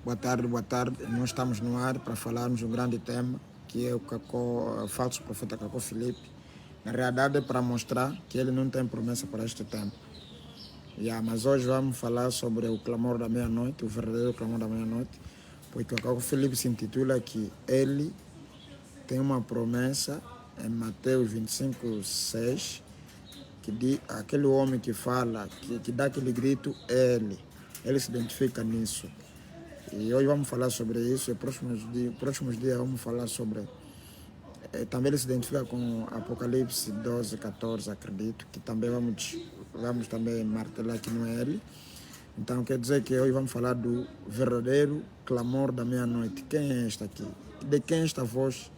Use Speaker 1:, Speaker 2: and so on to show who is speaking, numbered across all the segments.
Speaker 1: Boa tarde, boa tarde. Nós estamos no ar para falarmos um grande tema, que é o falso profeta Cacó Filipe. Na realidade é para mostrar que ele não tem promessa para este tempo. Mas hoje vamos falar sobre o clamor da meia-noite, o verdadeiro clamor da meia-noite, porque o Cacó Filipe se intitula que ele tem uma promessa em Mateus 25:6, que diz, aquele homem que fala, que dá aquele grito, é ele se identifica nisso. E hoje vamos falar sobre isso, e próximos dias vamos falar sobre... também ele se identifica com Apocalipse 12:14, acredito, que também vamos também martelar que não é ele. Então quer dizer que hoje vamos falar do verdadeiro clamor da meia-noite. Quem é este aqui? De quem é esta voz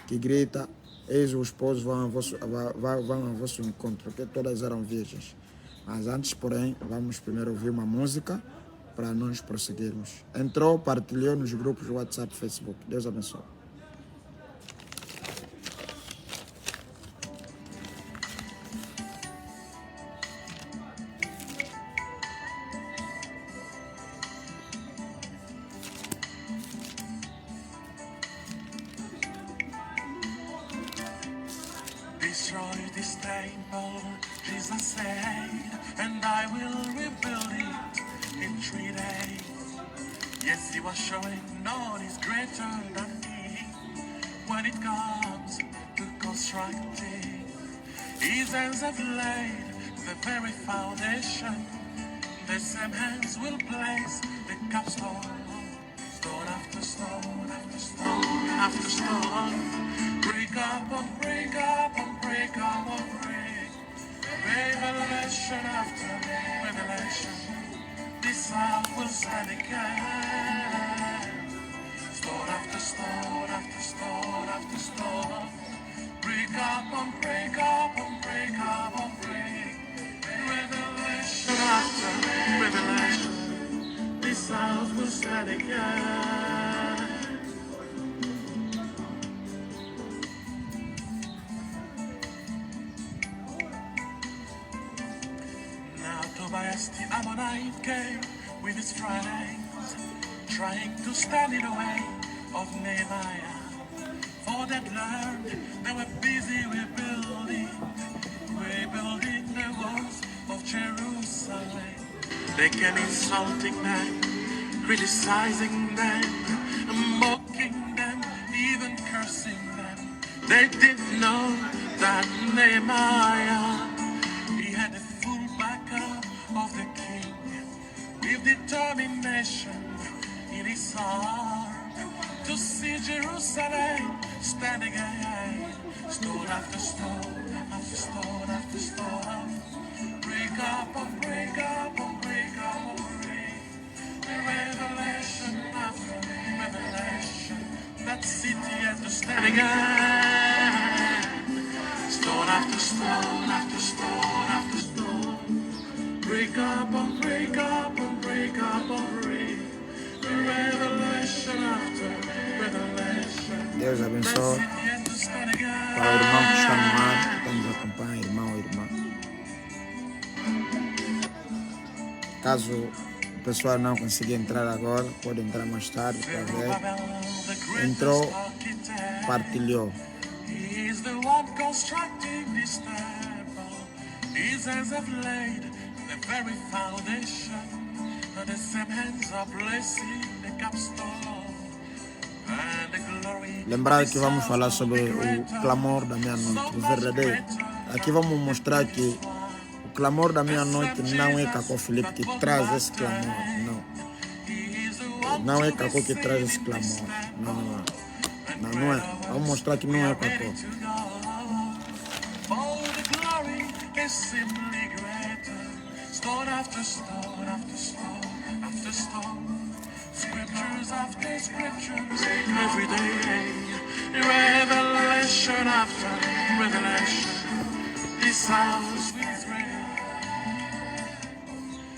Speaker 1: que grita, eis o esposo vão ao vosso encontro, porque todas eram virgens. Mas antes, porém, vamos primeiro ouvir uma música para nós prosseguirmos. Entrou, partilhou nos grupos WhatsApp, Facebook. Deus abençoe.
Speaker 2: Destroy this temple, Jesus said, and I will rebuild it in 3 days. Yes, he was showing none is greater than me when it comes to constructing. His hands have laid the very foundation. The same hands will place the capstone. Stone after stone after stone after stone. Break up and break up and break up and break. Revelation after revelation. This house will stand again. Stone after stone after stone after stone. Break up and break up and break up and break. Revelation after revelation. This house will stand again. Now Tobias the Ammonite came with his friends, trying to stand in the way of Nehemiah. For that land, they were busy rebuilding the walls of Jerusalem. They came insulting them, criticizing them, mocking them, even cursing them. They didn't know that Nehemiah, he had the full backup of the king, with determination in his heart to see Jerusalem stand again. Stone after stone after stone after stone. Break up and break up and break up and break. Revelation after revelation. That city has to stand again. Stone after stone after stone after stone. Break up and break up and break up and break. Revelation after revelation.
Speaker 1: Deus abençoe. Para o irmão que está no ar, que nos acompanha, irmão ou irmã. Caso o pessoal não consiga entrar agora, pode entrar mais tarde para ver. Entrou, partilhou.
Speaker 2: He is the one constructing this temple. His hands have laid the very foundation. The same hands are blessing the capstone. And the glory.
Speaker 1: Lembrar que vamos falar sobre o clamor da meia-noite, o verdadeiro. Aqui vamos mostrar que o clamor da meia-noite não é Cacó Filipe que traz esse clamor, não. Não é Cacó que traz esse clamor, não é. Vamos mostrar que não é Cacó.
Speaker 2: Oh, the glory is simply greater. Stone after stone after stone after stone. Scriptures after scriptures every day. Revelation after revelation. This house is real.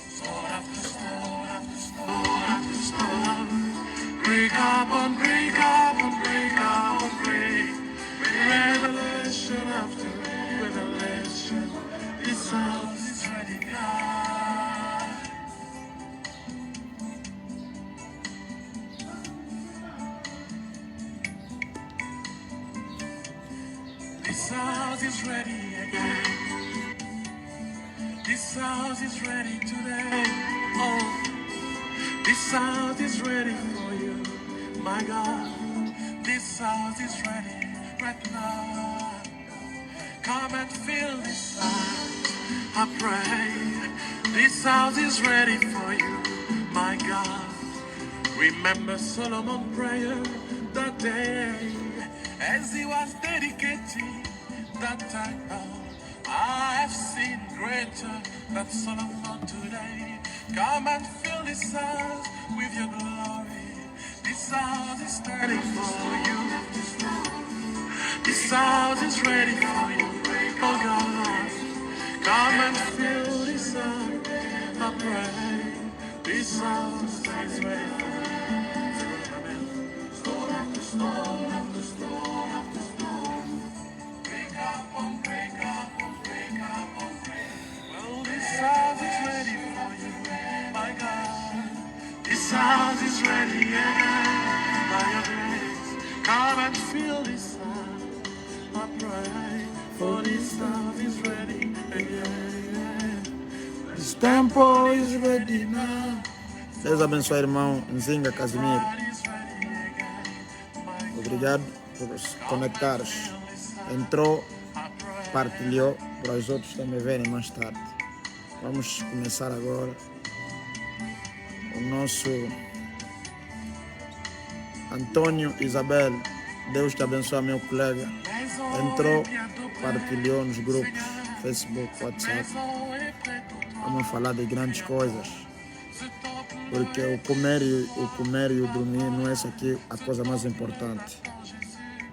Speaker 2: Stone after stone after stone after stone. Break up and break up and break up and break. Revelation after revelation. This house is ready, God. This house is ready again. This house is ready today. Oh, this house is ready for you, my God. This house is ready right now. Come and fill this house, I pray. This house is ready for you, my God. Remember Solomon's prayer that day as he was dedicating that temple. I have seen greater than Solomon today. Come and fill this house with your glory. This house is ready for you. This house is ready for you. Oh God, come and fill this house. I pray. This house is ready for you. Store after store after store after store. Break up on break up on break up on break. Well, this house is ready for you, my God. This house is ready, yeah, by your grace. Come and fill this house, I pray. For this house is ready, yeah.
Speaker 1: This temple is ready now. Deus abençoe, irmão Nzinga Casimiro. Obrigado por se conectares. Entrou, partilhou, para os outros também verem mais tarde. Vamos começar agora o nosso Antônio Isabel. Deus te abençoe, meu colega. Entrou, partilhou nos grupos, Facebook, WhatsApp. Vamos falar de grandes coisas. Porque o comer e o dormir não é isso aqui a coisa mais importante.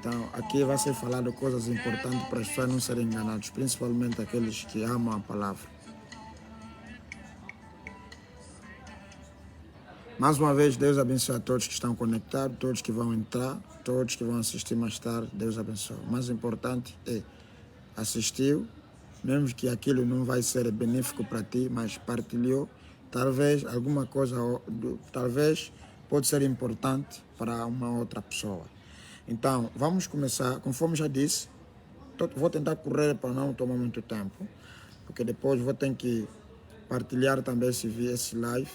Speaker 1: Então, aqui vai ser falado coisas importantes para as pessoas não serem enganadas, principalmente aqueles que amam a palavra. Mais uma vez, Deus abençoe a todos que estão conectados, todos que vão entrar, todos que vão assistir mais tarde. Deus abençoe. O mais importante é assistiu, mesmo que aquilo não vai ser benéfico para ti, mas partilhou. Talvez alguma coisa, talvez pode ser importante para uma outra pessoa. Então, vamos começar. Conforme já disse, vou tentar correr para não tomar muito tempo, porque depois vou ter que partilhar também esse live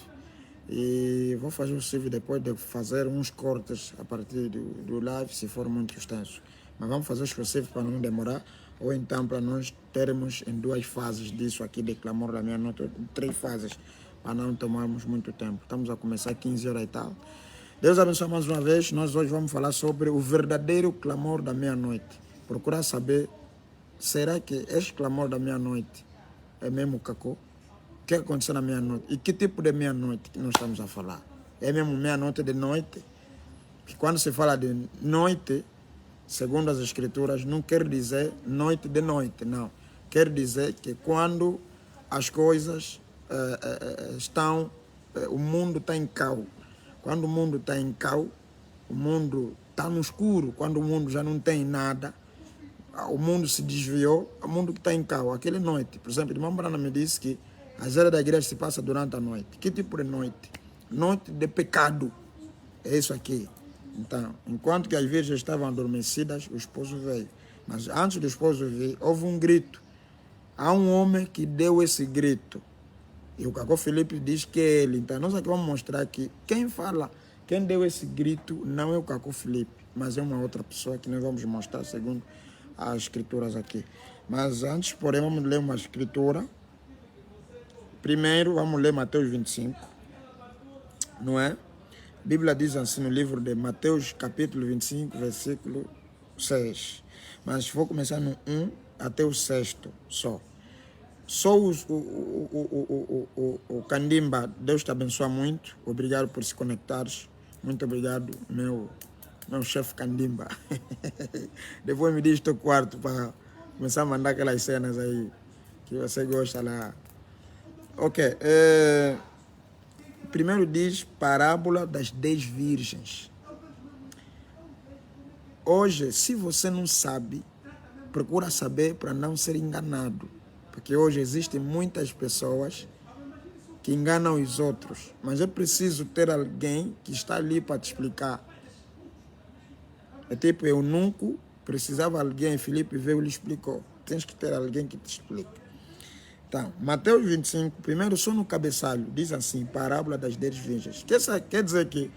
Speaker 1: e vou fazer o possível depois de fazer uns cortes a partir do live, se for muito extenso. Mas vamos fazer o possível para não demorar, ou então para nós termos em 2 fases disso aqui de Clamor da Meia-Noite, 3 fases, para não tomarmos muito tempo. Estamos a começar 15 horas e tal. Deus abençoe mais uma vez. Nós hoje vamos falar sobre o verdadeiro clamor da meia-noite. Procurar saber, será que este clamor da meia-noite é mesmo cacô? O que aconteceu na meia-noite? E que tipo de meia-noite que nós estamos a falar? É mesmo meia-noite de noite? Porque quando se fala de noite, segundo as escrituras, não quer dizer noite de noite, não. Quer dizer que quando as coisas estão, o mundo está em caos. Quando o mundo está em caos, o mundo está no escuro. Quando o mundo já não tem nada, o mundo se desviou, o mundo que está em caos. Aquela noite, por exemplo, o irmão Brana me disse que as horas da igreja se passa durante a noite. Que tipo de noite? Noite de pecado. É isso aqui. Então, enquanto que as virgens estavam adormecidas, o esposo veio. Mas antes do esposo vir, houve um grito. Há um homem que deu esse grito. E o Cacô Felipe diz que é ele. Então, nós aqui vamos mostrar que quem deu esse grito não é o Cacô Felipe, mas é uma outra pessoa que nós vamos mostrar segundo as escrituras aqui. Mas antes, porém, vamos ler uma escritura. Primeiro, vamos ler Mateus 25, não é? A Bíblia diz assim no livro de Mateus, capítulo 25, versículo 6. Mas vou começar no 1 até o 6º só. Só o Candimba, Deus te abençoe muito. Obrigado por se conectares. Muito obrigado, meu chefe Candimba. Depois me diz teu quarto para começar a mandar aquelas cenas aí que você gosta lá. Ok. Primeiro diz parábola das 10 virgens. Hoje, se você não sabe, procura saber para não ser enganado. Porque hoje existem muitas pessoas que enganam os outros. Mas é preciso ter alguém que está ali para te explicar. É tipo eunuco precisava alguém, Filipe veio e lhe explicou. Tens que ter alguém que te explique. Então, Mateus 25, primeiro só no cabeçalho, diz assim, parábola das 10 virgens. Quer dizer que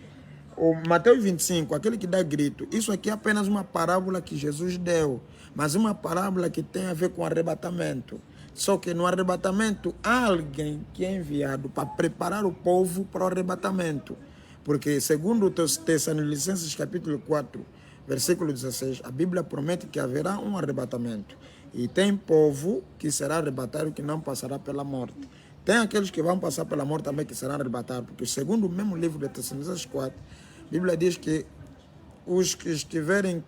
Speaker 1: o Mateus 25, aquele que dá grito, isso aqui é apenas uma parábola que Jesus deu, mas uma parábola que tem a ver com arrebatamento. Só que no arrebatamento há alguém que é enviado para preparar o povo para o arrebatamento. Porque segundo Tessalonicenses capítulo 4, versículo 16, a Bíblia promete que haverá um arrebatamento. E tem povo que será arrebatado que não passará pela morte. Tem aqueles que vão passar pela morte também que serão arrebatados. Porque segundo o mesmo livro de Tessalonicenses 4, a Bíblia diz que os que estiverem,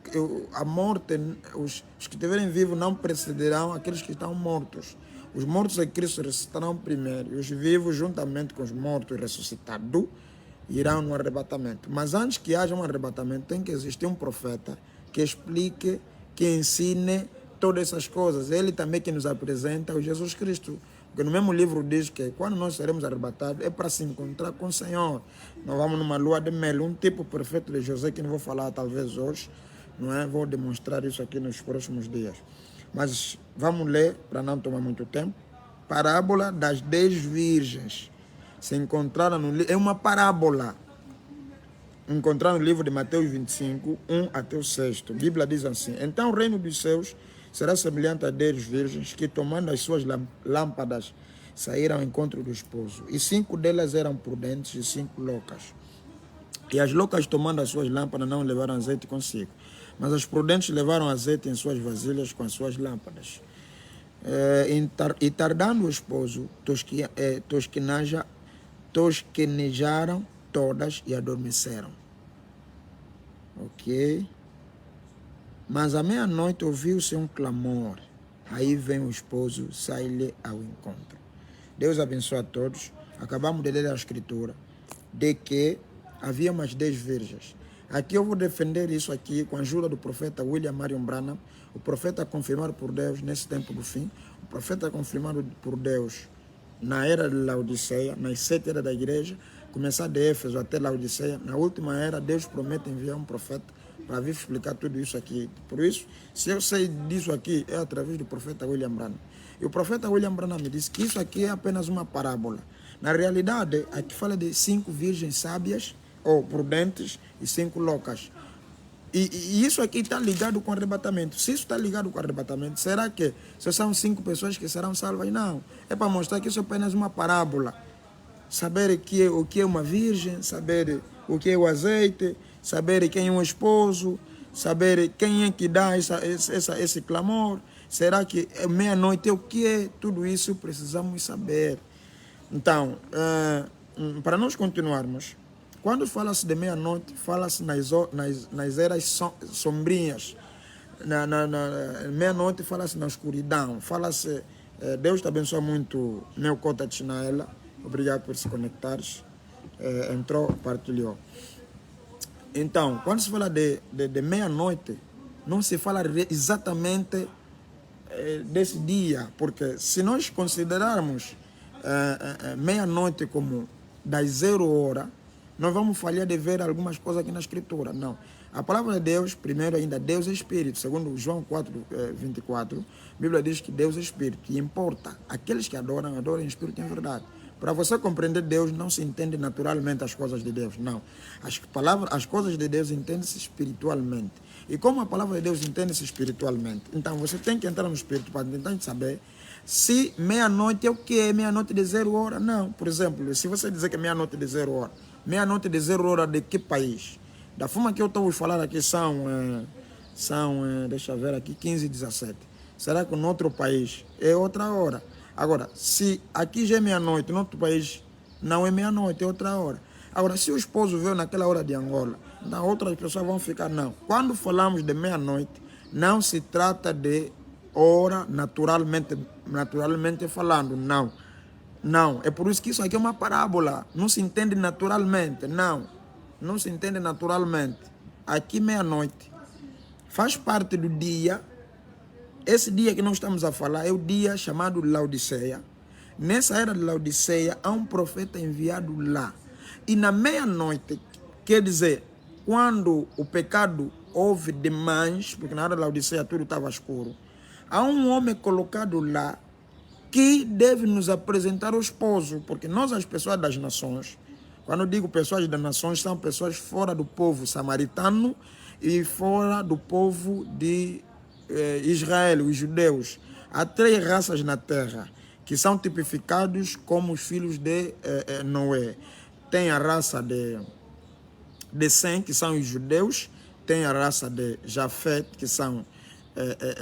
Speaker 1: a morte, os que estiverem vivos não precederão aqueles que estão mortos. Os mortos em Cristo ressuscitarão primeiro. E os vivos, juntamente com os mortos ressuscitados, irão no arrebatamento. Mas antes que haja um arrebatamento, tem que existir um profeta que explique, que ensine todas essas coisas. Ele também que nos apresenta o Jesus Cristo. Porque no mesmo livro diz que quando nós seremos arrebatados é para se encontrar com o Senhor. Nós vamos numa lua de mel, um tipo perfeito de José que não vou falar talvez hoje, não é? Vou demonstrar isso aqui nos próximos dias. Mas vamos ler, para não tomar muito tempo, parábola das 10 virgens. Se encontraram no livro, é uma parábola. Encontrar no livro de Mateus 25, 1 até o 6. A Bíblia diz assim: então o reino dos céus será semelhante a 10 virgens que, tomando as suas lâmpadas, saíram ao encontro do esposo. E 5 delas eram prudentes e 5 loucas. E as loucas, tomando as suas lâmpadas, não levaram azeite consigo. Mas as prudentes levaram azeite em suas vasilhas com as suas lâmpadas. E tardando o esposo, tosquenejaram todas e adormeceram. Ok? Mas à meia-noite ouviu-se um clamor. Aí vem o esposo, sai-lhe ao encontro. Deus abençoe a todos. Acabamos de ler a escritura de que havia umas 10 virgens. Aqui eu vou defender isso aqui com a ajuda do profeta William Marion Branham, o profeta confirmado por Deus nesse tempo do fim, o profeta confirmado por Deus na era de Laodiceia, nas 7 eras da igreja, começar de Éfeso até Laodiceia. Na última era, Deus promete enviar um profeta para vir explicar tudo isso aqui. Por isso, se eu sei disso aqui, é através do profeta William Branham. E o profeta William Branham me disse que isso aqui é apenas uma parábola. Na realidade, aqui fala de 5 virgens sábias, ou prudentes, e 5 loucas. E isso aqui está ligado com o arrebatamento. Se isso está ligado com o arrebatamento, será que só são 5 pessoas que serão salvas? Não. É para mostrar que isso é apenas uma parábola. Saber o que é uma virgem, saber o que é o azeite, saber quem é um esposo, saber quem é que dá esse clamor. Será que é meia-noite? O que é? Tudo isso precisamos saber. Então, para nós continuarmos, quando fala-se de meia-noite, fala-se nas eras sombrinhas. Na meia-noite fala-se na escuridão. Fala-se, Deus te abençoe muito, meu cota de Chinaela. Obrigado por se conectares. Entrou, partilhou. Então, quando se fala de meia-noite, não se fala exatamente desse dia, porque se nós considerarmos meia-noite como das 0 horas, nós vamos falhar de ver algumas coisas aqui na escritura. Não. A palavra de Deus, primeiro ainda, Deus é Espírito. Segundo João 4, 24, a Bíblia diz que Deus é Espírito. E importa, aqueles que adoram em Espírito e em verdade. Para você compreender Deus, não se entende naturalmente as coisas de Deus, não. As coisas de Deus entendem-se espiritualmente. E como a palavra de Deus entende-se espiritualmente, então você tem que entrar no Espírito para tentar saber se meia-noite é o que é meia-noite de 0 hora. Não. Por exemplo, se você dizer que é meia-noite de 0 hora, meia-noite de 0 hora de que país? Da forma que eu estou a falar aqui são deixa eu ver aqui, 15 e 17. Será que no outro país é outra hora? Agora, se aqui já é meia-noite, no outro país não é meia-noite, é outra hora. Agora, se o esposo veio naquela hora de Angola, então outras pessoas vão ficar, não. Quando falamos de meia-noite, não se trata de hora naturalmente falando, não. Não, é por isso que isso aqui é uma parábola. Não se entende naturalmente, não. Não se entende naturalmente. Aqui meia-noite faz parte do dia. Esse dia que nós estamos a falar é o dia chamado Laodiceia. Nessa era de Laodiceia, há um profeta enviado lá. E na meia-noite, quer dizer, quando o pecado houve demais, porque na hora da Laodiceia tudo estava escuro, há um homem colocado lá que deve nos apresentar o esposo, porque nós, as pessoas das nações, quando eu digo pessoas das nações, são pessoas fora do povo samaritano e fora do povo de Israel, os judeus. Há 3 raças na terra que são tipificados como os filhos de Noé. Tem a raça de Sem, que são os judeus, tem a raça de Jafé, que são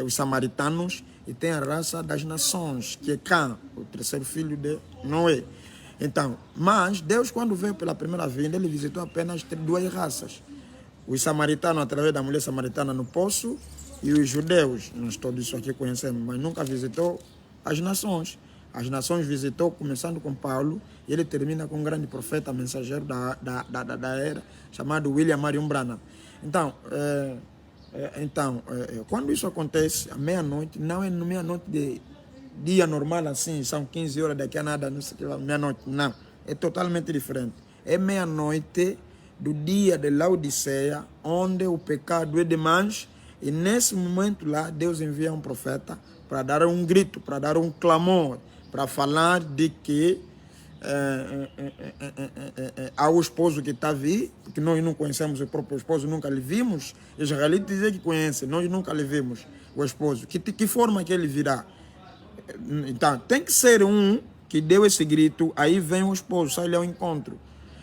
Speaker 1: os samaritanos, e tem a raça das nações, que é Cã, o 3º filho de Noé. Então, mas Deus, quando veio pela primeira vinda, ele visitou apenas 2 raças. Os samaritanos, através da mulher samaritana no poço, e os judeus, nós todos isso aqui conhecemos, mas nunca visitou as nações. As nações visitou, começando com Paulo, e ele termina com um grande profeta, mensageiro da era, chamado William Marion Branham. Então, quando isso acontece, à meia-noite, não é meia-noite de dia normal assim, são 15 horas, daqui a nada, não sei o que, meia-noite, não. É totalmente diferente. É meia-noite do dia de Laodiceia, onde o pecado é demais, e nesse momento lá, Deus envia um profeta para dar um grito, para dar um clamor, para falar de que ao esposo que está vindo, porque nós não conhecemos o próprio esposo, nunca lhe vimos. Os israelitas dizem que conhecem, nós nunca lhe vimos o esposo. Que forma que ele virá? Então, tem que ser um que deu esse grito, aí vem o esposo, sai ele ao encontro.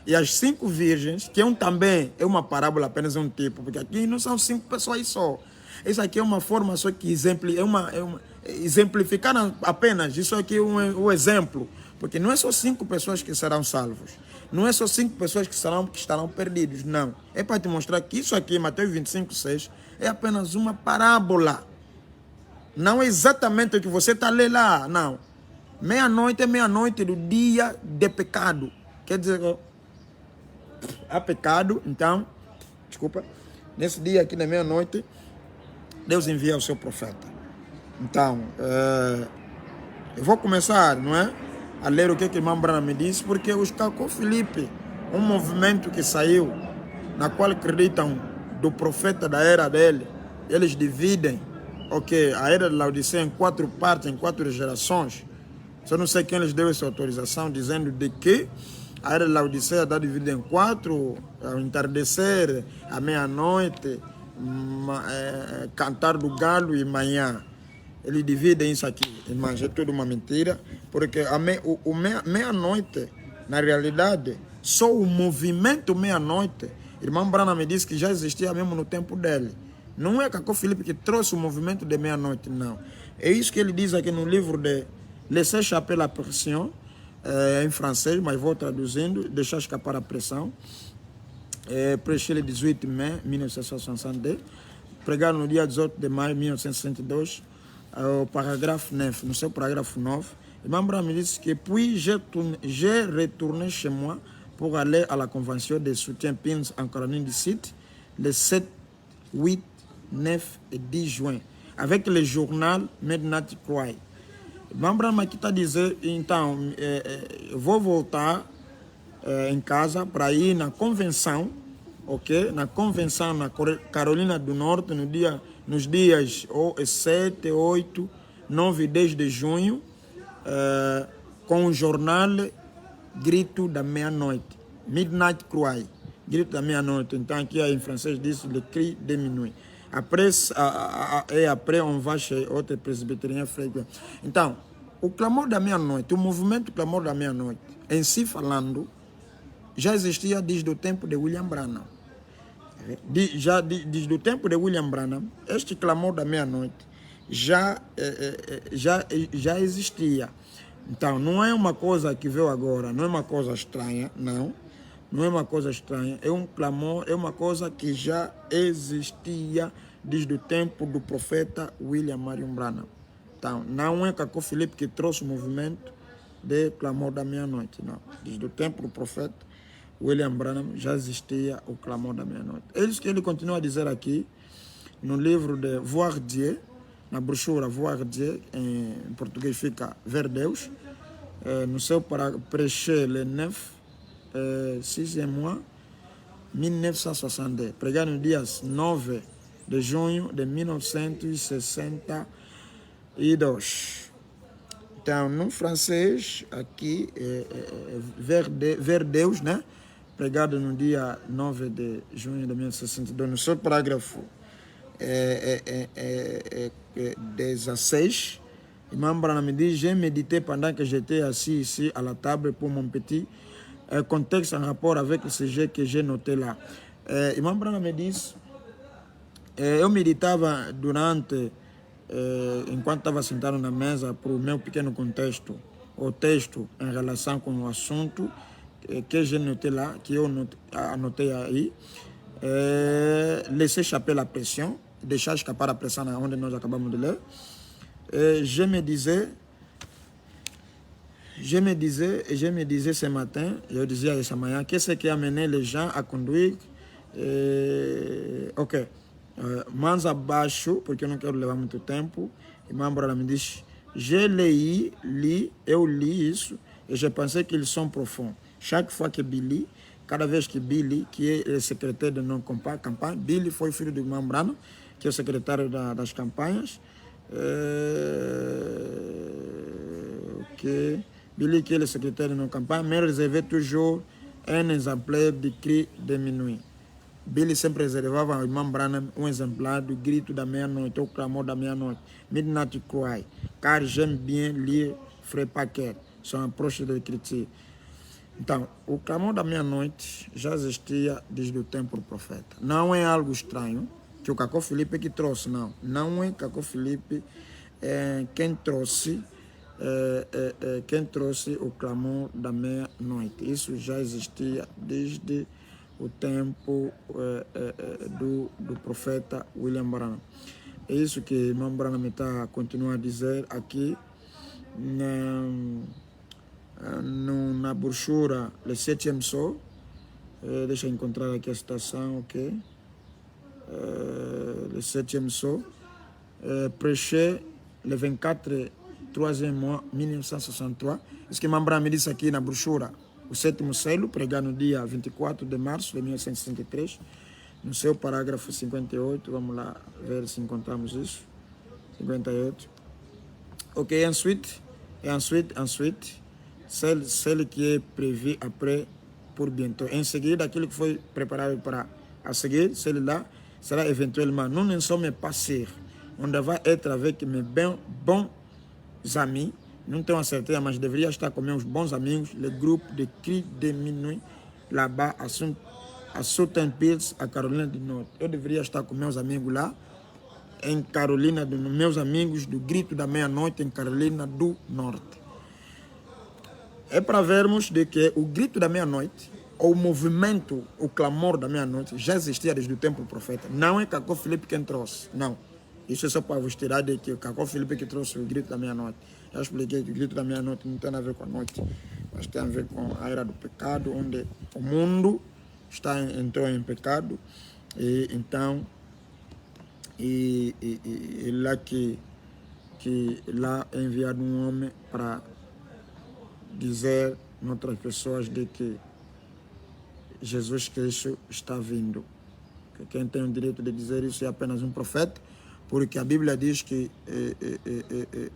Speaker 1: E as 5 virgens, que também é uma parábola, apenas um tipo, porque aqui não são 5 pessoas só. Isso aqui é uma forma só que exemplificar apenas, isso aqui é um exemplo. Porque não é só 5 pessoas que serão salvos. Não é só 5 pessoas que estarão perdidos, não. É para te mostrar que isso aqui, Mateus 25:6, é apenas uma parábola. Não é exatamente o que você está lendo lá, não. Meia-noite é meia-noite do dia de pecado. Quer dizer, há pecado, então, desculpa, nesse dia aqui da meia-noite, Deus envia o seu profeta. Então, eu vou começar, não é? A ler o que o irmão Branham me disse, porque os Cacó Filipe, um movimento que saiu, na qual acreditam do profeta da era dele, eles dividem a era de Laodiceia em 4 partes, em 4 gerações. Só não sei quem lhes deu essa autorização, dizendo de que a era de Laodiceia está dividida em 4, ao entardecer, à meia-noite, cantar do galo e manhã. Eles dividem isso aqui, irmãos, é tudo uma mentira, porque meia-noite, na realidade, só o movimento meia-noite, irmão Branham me disse que já existia mesmo no tempo dele. Não é Cacó Filipe que trouxe o movimento de meia-noite, não. É isso que ele diz aqui no livro de Laisser échapper la pression, em francês, mas vou traduzindo, deixar escapar a pressão. Prêché le 18 mai 1962, pregado no dia 18 de maio de 1962, au parágrafo 9, no seu parágrafo 9, irmão Branham me disse que puis j'ai retourné chez moi pour aller à la convention de soutien PINS en Caroline du Sud, le 7, 8, 9 et 10 juin, avec le journal Midnight Cry. Irmão Branham aqui está a dizer, então, vou voltar em casa para ir na convenção, ok? Na convenção na Carolina do Norte, nos dias 7, 8, 9 e 10 de junho, com o jornal Grito da Meia-Noite, Midnight Cry, Grito da Meia-Noite. Então aqui em francês diz Le Cri de Minuit. Après on va chez outro presbiteriano frère. Então, o clamor da meia-noite, o movimento clamor da meia-noite, em si falando, já existia desde o tempo de William Branham. Desde o tempo de William Branham, este clamor da meia-noite já existia. Então, não é uma coisa que veio agora, não é uma coisa estranha, não é uma coisa estranha, é um clamor, é uma coisa que já existia desde o tempo do profeta William Marion Branham. Então, não é Cacó Filipe que trouxe o movimento de clamor da meia-noite, não. Desde o tempo do profeta William Branham já existia o clamor da meia-noite. É isso que ele continua a dizer aqui, no livro de Voir Dieu, na brochura Voir Dieu, em português fica Ver Deus, no seu Prêcher le 9, 6e mois, 1962, pregado no dia 9 de junho de 1962. Então, no francês, aqui, Ver Deus, né? Pregado no dia 9 de junho de 1962, no seu parágrafo 16, Imam Branham dit, j'ai médité pendant que j'étais assis ici à la table pour mon petit contexte en rapport avec le sujet que j'ai noté lá. Imam Branham diz, eu meditava durante, enquanto estava sentado na mesa, para o meu pequeno contexto, o texto em relação com o assunto que j'ai noté lá, que eu anotei aí, laisser échapper la pression, deixar escapar a pressão onde nós acabamos de ler. Je me disais ce matin, eu dizia essa manhã, qu'est-ce qui a amené les gens à conduire, mãos abaixo, porque eu não quero levar muito tempo, e Mambra me diz, eu li isso, e je pensais qu'ils sont profonds. Chaque fois que Billy, cada vez que Billy, que é o secretário de nossa campanha, Billy foi filho do Mambrano, que é o secretário das campanhas, Billy, qui est le secrétaire de nos campagnes, me réservait toujours un exemplaire de cri de minuit. Billy sempre reservava ao irmão Branham exemplar do grito da meia-noite, ou clamor da meia-noite, Midnight Cry, car j'aime bien lire Frère Paquet, son approche de l'écriture. Então, o clamor da meia-noite já existia desde o tempo do profeta. Não é algo estranho que o Cacó Felipe que trouxe, não. Não é Cacó Felipe quem trouxe o clamor da meia-noite. Isso já existia desde o tempo do profeta William Branham. É isso que o irmão Branham está continuando a dizer aqui na brochura Le 7e Sol. Deixa eu encontrar aqui a citação, ok? Le 7e Sol. Prêché le 24 3e mois 1963. Isso que Mambra me disse aqui na brochura, o 7º selo, pregado no dia 24 de março de 1963, no seu parágrafo 58. Vamos lá ver se encontramos isso. 58. Ok, ensuite, celle qui est prévu après pour bientôt. Em seguida, aquilo que foi preparado para a seguir, celle-là será éventuellement. Nous ne sommes pas sûrs. On devrait être avec mes bons amis. Não tenho a certeza, mas deveria estar com meus bons amigos, le groupe de cri de minuit, là-bas, à Southern Hills, a Carolina do Norte. Eu deveria estar com meus amigos lá, em Carolina do Norte, meus amigos do grito da meia-noite, em Carolina do Norte. É para vermos de que o grito da meia-noite, ou o movimento, o clamor da meia-noite, já existia desde o tempo do profeta. Não é Cacó Felipe quem trouxe, não. Isso é só para vos tirar de que o Cacó Felipe que trouxe o grito da meia-noite. Já expliquei que o grito da meia-noite não tem nada a ver com a noite, mas tem a ver com a era do pecado, onde o mundo entrou em pecado, e então lá que lá é enviado um homem para dizer a outras pessoas de que Jesus Cristo está vindo. Que quem tem o direito de dizer isso é apenas um profeta, porque a Bíblia diz que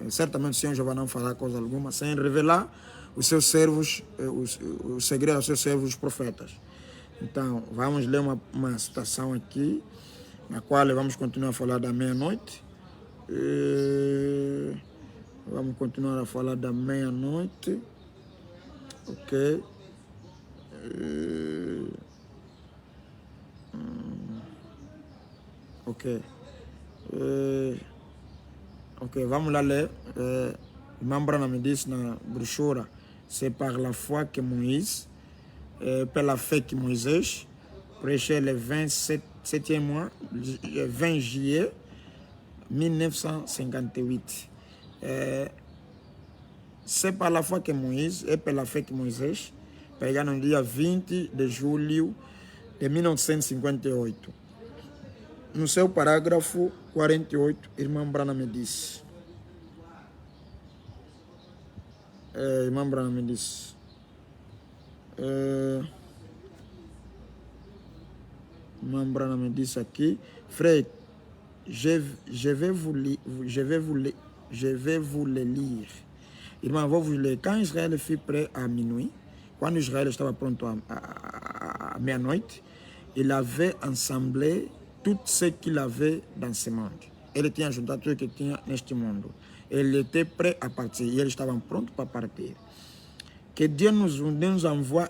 Speaker 1: certamente o Senhor já vai não falar coisa alguma sem revelar os seus servos, o segredo aos seus servos, os profetas. Então, vamos ler uma citação aqui, na qual vamos continuar a falar da meia-noite. Vamos continuar a falar da meia-noite. Ok. Ok. Ok, vamos lá ler. Mambrana me disse na brochura, c'est par la foi que Moïse, pela fé que Moisés prêchait le 27e mois, 20 juillet 1958. C'est par la foi que Moïse, et pela fé que Moisés, pregando no dia 20 de julho de 1958. No seu parágrafo 48, irmã Brana me disse. Irmã Brana me disse. Membrana me disse aqui, frère, je vais vous le lire. Irmão, vou vous ler. Quand Israël fut prêt à minuit, quando Israel estava pronto à meia-noite, il avait assemblé tout ce qu'il avait dans ce monde. Ele tinha juntado tudo que tinha neste mundo. Ele était prêt à partir. E eles estavam prontos para partir. Que Dieu nous envoie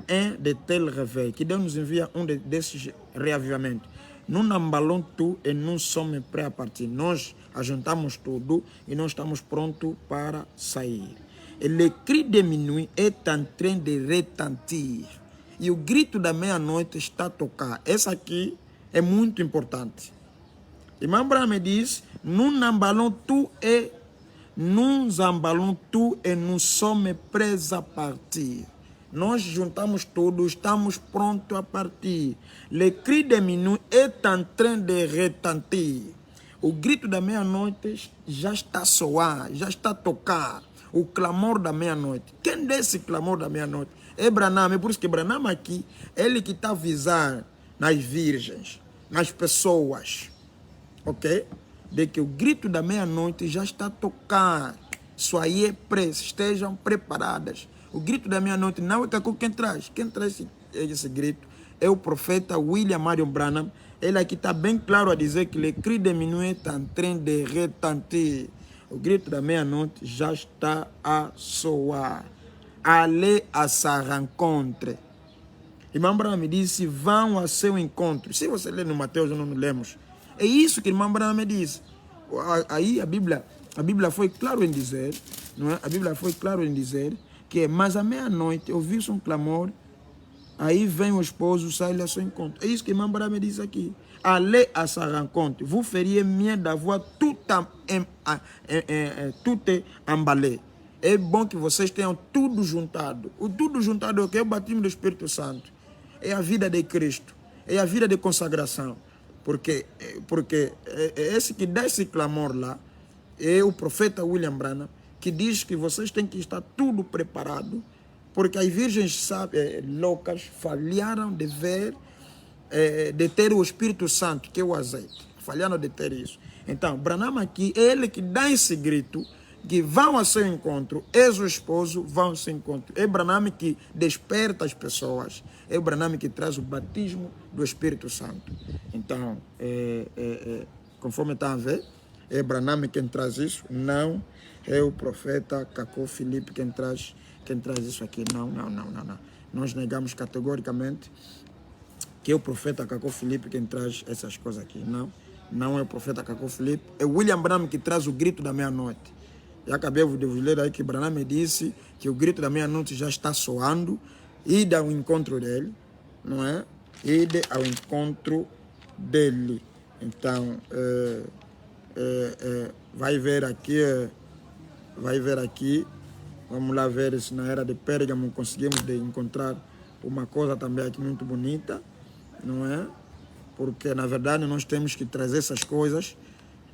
Speaker 1: un de tels réveils. Que Deus nos envia desses reavivamentos. Nous embalons tout et nous sommes prêts à partir. Nós ajuntamos tudo e nós estamos prontos para sair. E le cri de minuit est en train de retentir. E o grito da meia-noite está a tocar. Essa aqui é muito importante. Irmão Abraham me diz, nous embalons tout et nous sommes prêts à partir. Nós juntamos tudo, estamos prontos a partir. Le cri de minuit est en train de retentir. O grito da meia-noite já está a soar, já está a tocar. O clamor da meia-noite. Quem é esse clamor da meia-noite? É Branham. É por isso que Branham aqui, ele que está a avisar nas virgens, nas pessoas, ok? De que o grito da meia-noite já está a tocar. Soyez prêts, estejam preparadas. O grito da meia-noite não é quem traz. Quem traz esse grito é o profeta William Marion Branham. Ele aqui está bem claro a dizer que le cri de minuit est en train de retentir. O grito da meia-noite já está a soar. Allez à sa rencontre. Irmão Branham me disse, vão ao seu encontro. Se você ler no Mateus, não lemos. É isso que irmão Branham me disse. Aí a Bíblia foi claro em dizer, não é? A Bíblia foi claro em dizer que, mas à meia-noite ouviu-se um clamor, aí vem o esposo, sai ao seu encontro. É isso que irmão Branham me diz aqui. Allez à sa rencontre. Vous feriez mieux d'avoir tout emballé. É bom que vocês tenham tudo juntado. O tudo juntado é o que? É o batismo do Espírito Santo. É a vida de Cristo. É a vida de consagração. Porque esse que dá esse clamor lá é o profeta William Branham, que diz que vocês têm que estar tudo preparado, porque as virgens loucas falharam de ver, de ter o Espírito Santo, que é o azeite. Falharam de ter isso. Então, Branham aqui, é ele que dá esse grito, que vão ao seu encontro, eis o esposo, vão ao seu encontro. É Branham que desperta as pessoas, é o Branham que traz o batismo do Espírito Santo. Então, conforme está a ver, é Branham quem traz isso, não é o profeta Cacó Filipe quem traz isso aqui. Não. Nós negamos categoricamente que é o profeta Cacó Filipe quem traz essas coisas aqui. Não é o profeta Cacó Filipe, é William Branham que traz o grito da meia-noite. Já acabei de vos ler aí que Branham me disse que o grito da meia-noite já está soando. Ide ao encontro dele, não é? Ide ao encontro dele. Então, vai ver aqui, vamos lá ver se na era de Pérgamo conseguimos encontrar uma coisa também aqui muito bonita, não é? Porque, na verdade, nós temos que trazer essas coisas,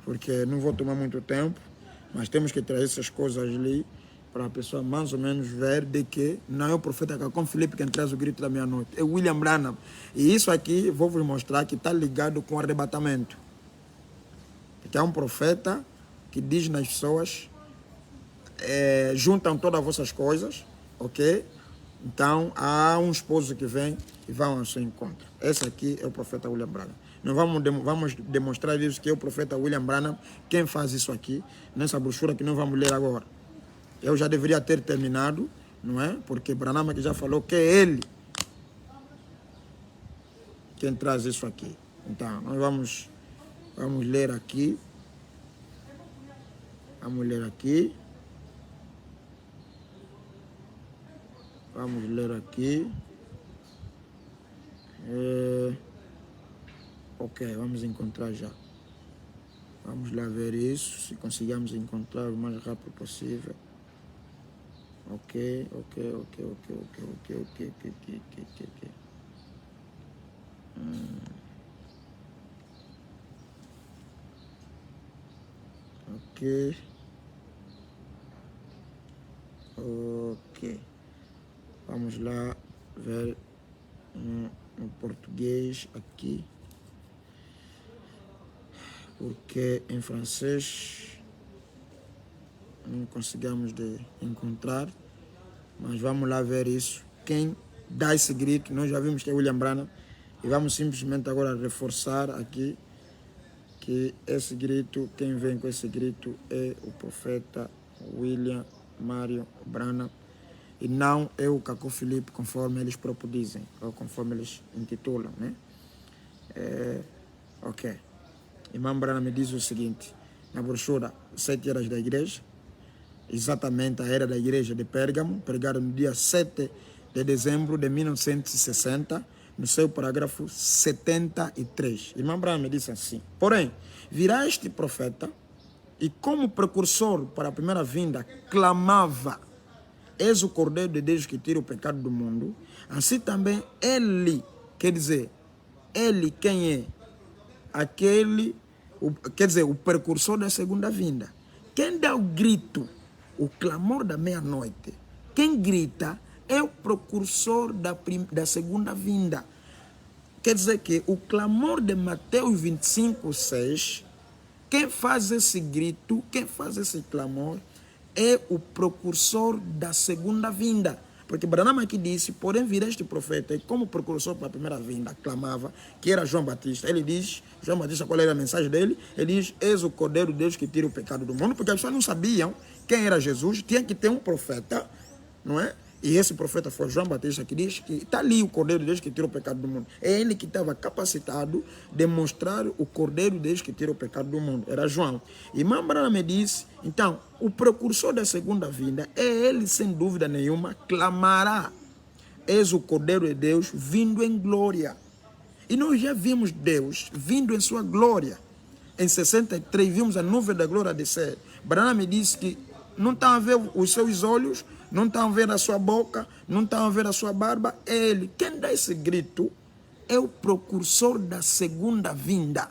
Speaker 1: porque não vou tomar muito tempo, mas temos que trazer essas coisas ali para a pessoa mais ou menos ver de que não é o profeta Cacó Filipe quem traz o grito da meia-noite, é William Branham. E isso aqui vou vos mostrar que está ligado com o arrebatamento. Porque há um profeta que diz nas pessoas, juntam todas as vossas coisas, ok? Então há um esposo que vem e vão ao seu encontro. Esse aqui é o profeta William Branham. Nós vamos demonstrar isso que é o profeta William Branham quem faz isso aqui, nessa brochura que nós vamos ler agora. Eu já deveria ter terminado, não é? Porque Branham que já falou que é ele quem traz isso aqui. Então, nós vamos ler aqui. Vamos ler aqui. Vamos ler aqui. Ok, vamos encontrar já. Vamos lá ver isso, se conseguirmos encontrar o mais rápido possível. Ok. Ok. Vamos lá ver no português aqui, porque em francês não conseguimos de encontrar, mas vamos lá ver isso. Quem dá esse grito, nós já vimos que é William Branham, e vamos simplesmente agora reforçar aqui que esse grito, quem vem com esse grito é o profeta William Marion Branham, e não é o Cacó Filipe, conforme eles próprios dizem, ou conforme eles intitulam, né? Ok. Irmão Branham me diz o seguinte, na brochura 7 Eras da Igreja, exatamente a era da Igreja de Pérgamo, pregada no dia 7 de dezembro de 1960, no seu parágrafo 73. Irmão Branham me disse assim, porém, virá este profeta, e como precursor para a primeira vinda, clamava, és o Cordeiro de Deus que tira o pecado do mundo, assim também ele, quer dizer, ele quem é? Aquele, quer dizer, o precursor da segunda vinda. Quem dá o grito, o clamor da meia-noite, quem grita é o precursor da segunda vinda. Quer dizer que o clamor de Mateus 25, 6, quem faz esse grito, quem faz esse clamor, é o precursor da segunda vinda. Porque Branham aqui disse, porém virá este profeta, e como precursor para a primeira vinda, clamava, que era João Batista. Ele diz, João Batista, qual era a mensagem dele? Ele diz, és o Cordeiro de Deus que tira o pecado do mundo, porque as pessoas não sabiam quem era Jesus, tinha que ter um profeta, não é? E esse profeta foi João Batista, que diz que está ali o Cordeiro de Deus que tira o pecado do mundo. É ele que estava capacitado de mostrar o Cordeiro de Deus que tira o pecado do mundo. Era João. E Irmã Branham me disse, então, o precursor da segunda vinda é ele, sem dúvida nenhuma, clamará. És o Cordeiro de Deus vindo em glória. E nós já vimos Deus vindo em sua glória. Em 63, vimos a nuvem da glória descer. Branham me disse que não estão a ver os seus olhos, não estão a ver a sua boca, não estão a ver a sua barba, é ele. Quem dá esse grito é o precursor da segunda vinda.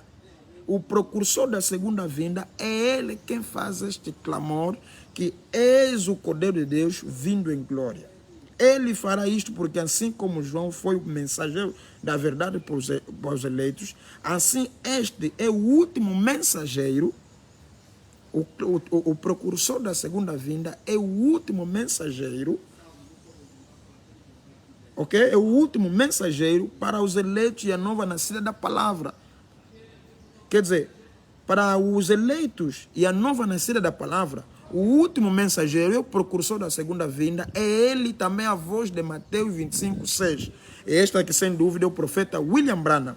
Speaker 1: O precursor da segunda vinda é ele quem faz este clamor, que és o Cordeiro de Deus vindo em glória. Ele fará isto porque assim como João foi o mensageiro da verdade para os eleitos, assim este é o último mensageiro. O precursor da segunda vinda é o último mensageiro, ok? É o último mensageiro para os eleitos e a nova nascida da palavra. Quer dizer, para os eleitos e a nova nascida da palavra, o último mensageiro é o precursor da segunda vinda, é ele também a voz de Mateus 25, 6. E esta que sem dúvida é o profeta William Branham.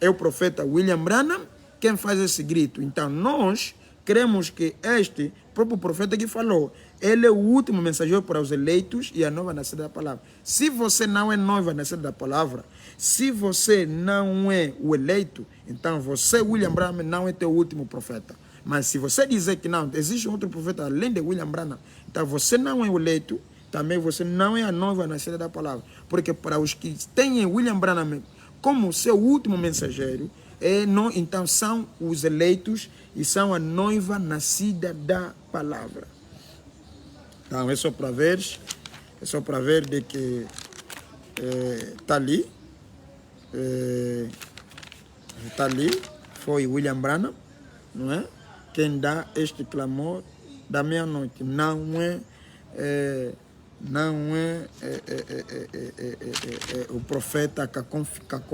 Speaker 1: É o profeta William Branham quem faz esse grito. Então nós cremos que este próprio profeta que falou, ele é o último mensageiro para os eleitos e a nova nascida da palavra. Se você não é nova nascida da palavra, se você não é o eleito, então você, William Branham, não é teu último profeta. Mas se você dizer que não, existe outro profeta além de William Branham, então você não é o eleito, também você não é a nova nascida da palavra. Porque para os que têm William Branham como seu último mensageiro, então são os eleitos e são a noiva nascida da palavra. Então é só para ver de que está ali, foi William Branham, não é? Quem dá este clamor da meia-noite, não é o profeta Cacó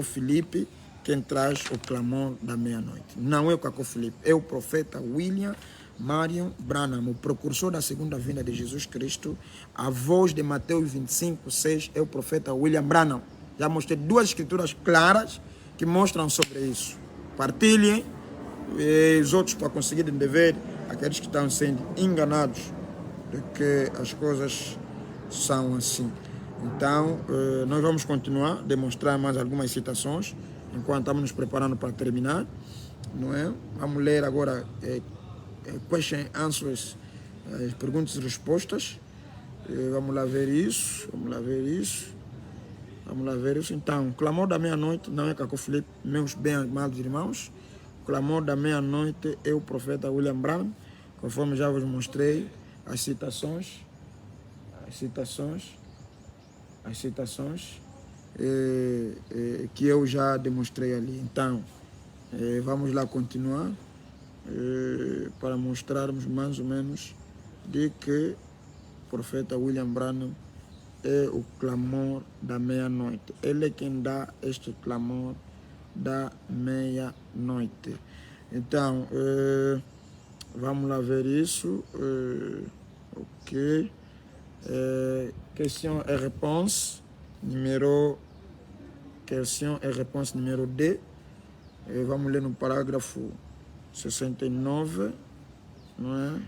Speaker 1: Filipe quem traz o clamor da meia-noite. Não é o Cacó Filipe, é o profeta William Marion Branham, o precursor da segunda vinda de Jesus Cristo. A voz de Mateus 25, 6 é o profeta William Branham. Já mostrei duas escrituras claras que mostram sobre isso. Partilhem, e os outros para conseguirem ver, aqueles que estão sendo enganados de que as coisas são assim. Então, nós vamos continuar a demonstrar mais algumas citações, enquanto estamos nos preparando para terminar, não é? Vamos ler agora question answers, perguntas e respostas. Vamos lá ver isso, Então, o clamor da meia-noite não é Cacó Filipe, meus bem-amados irmãos. O clamor da meia-noite é o profeta William Branham, conforme já vos mostrei as citações. que eu já demonstrei ali. Então, vamos lá continuar para mostrarmos mais ou menos de que o profeta William Branham é o clamor da meia-noite. Ele é quem dá este clamor da meia-noite. Então, vamos lá ver isso. Ok. Question et réponse numéro 2. Vamos ler no parágrafo 69, não é?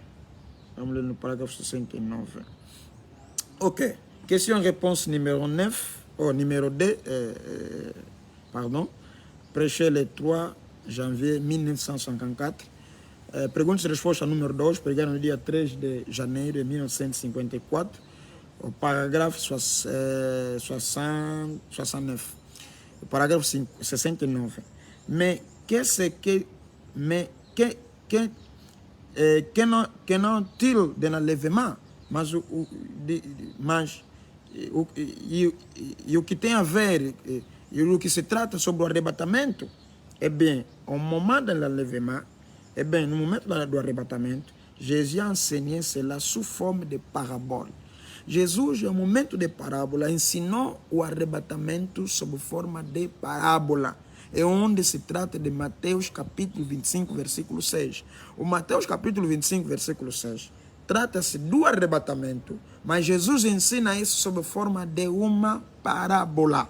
Speaker 1: Vamos ler no parágrafo 69. Ok. Question-réponse numéro 9, numéro 2, pardon. Prêché le 3 janvier 1954. Perguntas e respostas número 2, pregado no dia 3 de janeiro de 1954. O parágrafo 69. O parágrafo 69. Mais qu'est-ce que não-il de l'enlèvement? Mas o que tem a ver, e o que se trata sobre o arrebatamento, é bem, au moment de l'enlèvement, é bem, no momento do arrebatamento, Jesus a ensiné cela sous forme de parabole. Jesus, no momento de parábola, ensinou o arrebatamento sob forma de parábola. É onde se trata de Mateus capítulo 25, versículo 6. O Mateus capítulo 25, versículo 6, trata-se do arrebatamento, mas Jesus ensina isso sob forma de uma parábola.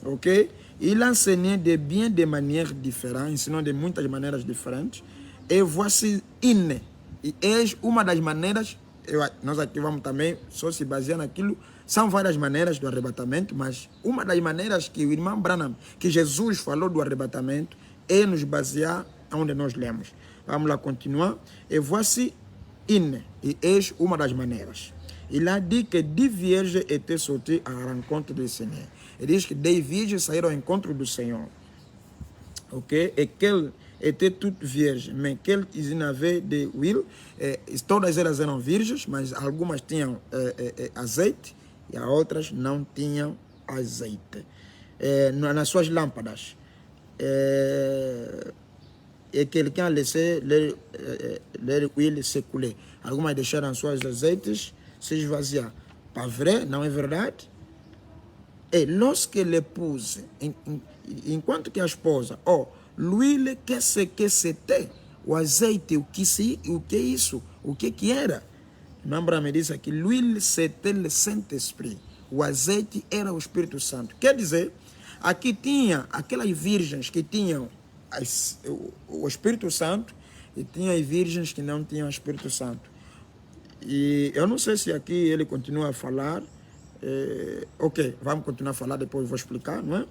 Speaker 1: Ok? Il enseignait de bien de manières différentes, ensinou de muitas maneiras diferentes. E voici une. E eis uma das maneiras, nós aqui vamos também só se basear naquilo, são várias maneiras do arrebatamento, mas uma das maneiras que o irmão Branham, que Jesus falou do arrebatamento, é nos basear onde nós lemos. Vamos lá continuar. E voici une. E eis uma das maneiras. Il a dit que 10 vierges étaient sorties à la rencontre du Seigneur. Ele diz que 10 virgens saíram ao encontro do Senhor. Ok? E qu'elles étaient toutes vierges, mais qu'elles n'avaient de huile. Todas elas eram virgens, mas algumas tinham azeite e as outras não tinham azeite nas suas lâmpadas. Et quelqu'un a laissé leur huile s'écouler. Algumas deixaram suas azeites se esvaziar. Pas vrai? Não é verdade? E lorsque l'épouse, enquanto que a esposa, l'huile, qu'est-ce que c'était? O azeite, o que é isso? O que era? Lembra, me disse que l'huile, c'était le Saint-Esprit. O azeite era o Espírito Santo. Quer dizer, aqui tinha aquelas virgens que tinham o Espírito Santo e tinha as virgens que não tinham o Espírito Santo. E eu não sei se aqui ele continua a falar. Ok, vamos continuar a falar, depois eu vou explicar, não é?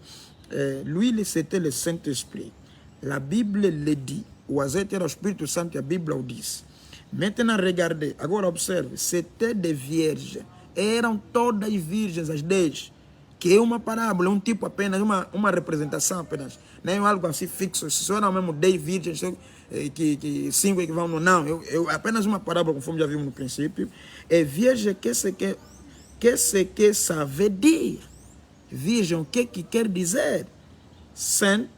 Speaker 1: L'huile, c'était le Saint-Esprit. La Bible le dit. O azeite era o Espírito Santo e a Bíblia o diz. Maintenant, regardez. Agora observe. C'était des vierges. Eram todas virgens, as 10. Que é uma parábola, um tipo apenas, uma representação apenas. Não é algo assim fixo. Se só eram mesmo 10 virgens, que 5 que vão... Não, apenas uma parábola, conforme já vimos no princípio. E vierge, qu'est-ce que ça veut dire? Virgem, o que quer dizer? Sainte,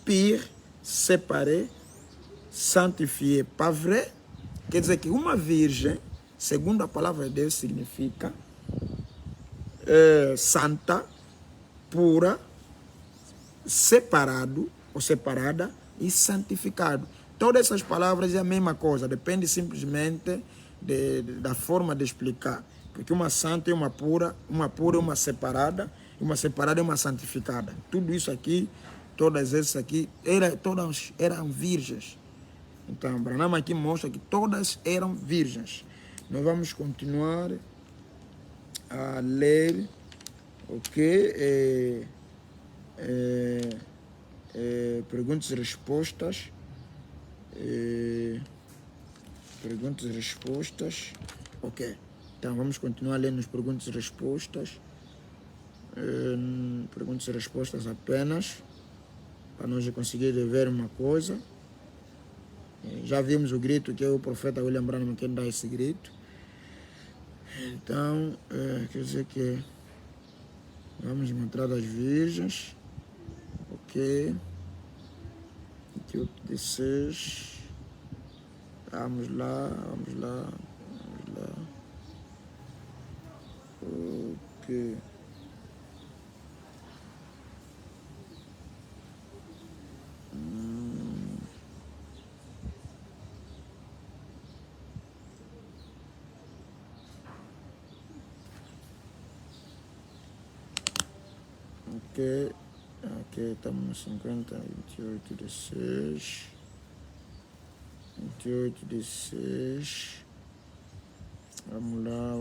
Speaker 1: pure, séparée, sanctifiée. Pas vrai? Quer dizer que uma virgem, segundo a palavra de Deus, significa santa, pura, separado ou separada e santificado. Todas essas palavras é a mesma coisa, depende simplesmente da forma de explicar. Porque uma santa é uma pura é uma separada é uma santificada. Tudo isso aqui, todas essas aqui, todas eram virgens. Então, Branham aqui mostra que todas eram virgens. Nós vamos continuar a ler, ok? Perguntas e respostas. Perguntas e respostas. Ok. Então, vamos continuar lendo as perguntas e respostas. Perguntas e respostas apenas, para nós conseguir ver uma coisa. Já vimos o grito, que é o profeta William Branham quem dá esse grito. Então, quer dizer que Vamos mostrar as virgens. Ok. 28 de 6. Vamos lá. Ok. Ok. Ok, estamos no 50, 28 de 6. 28 de 6. Vamos lá.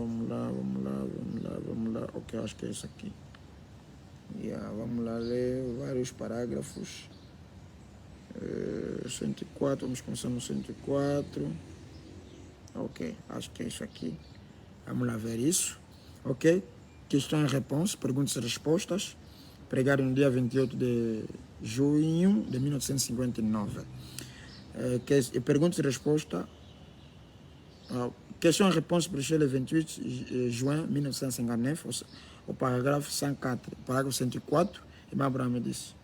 Speaker 1: Ok, acho que é isso aqui. Vamos lá ler vários parágrafos. 104, vamos começar no 104. Ok, acho que é isso aqui. Vamos lá ver isso. Ok? Questão e resposta, perguntas e respostas. Pregado no dia 28 de junho de 1959. Perguntas e respostas. Question et réponse prêchée le 28 juin 1959, au paragraphe 104, paragraphe 104, et ma me dit.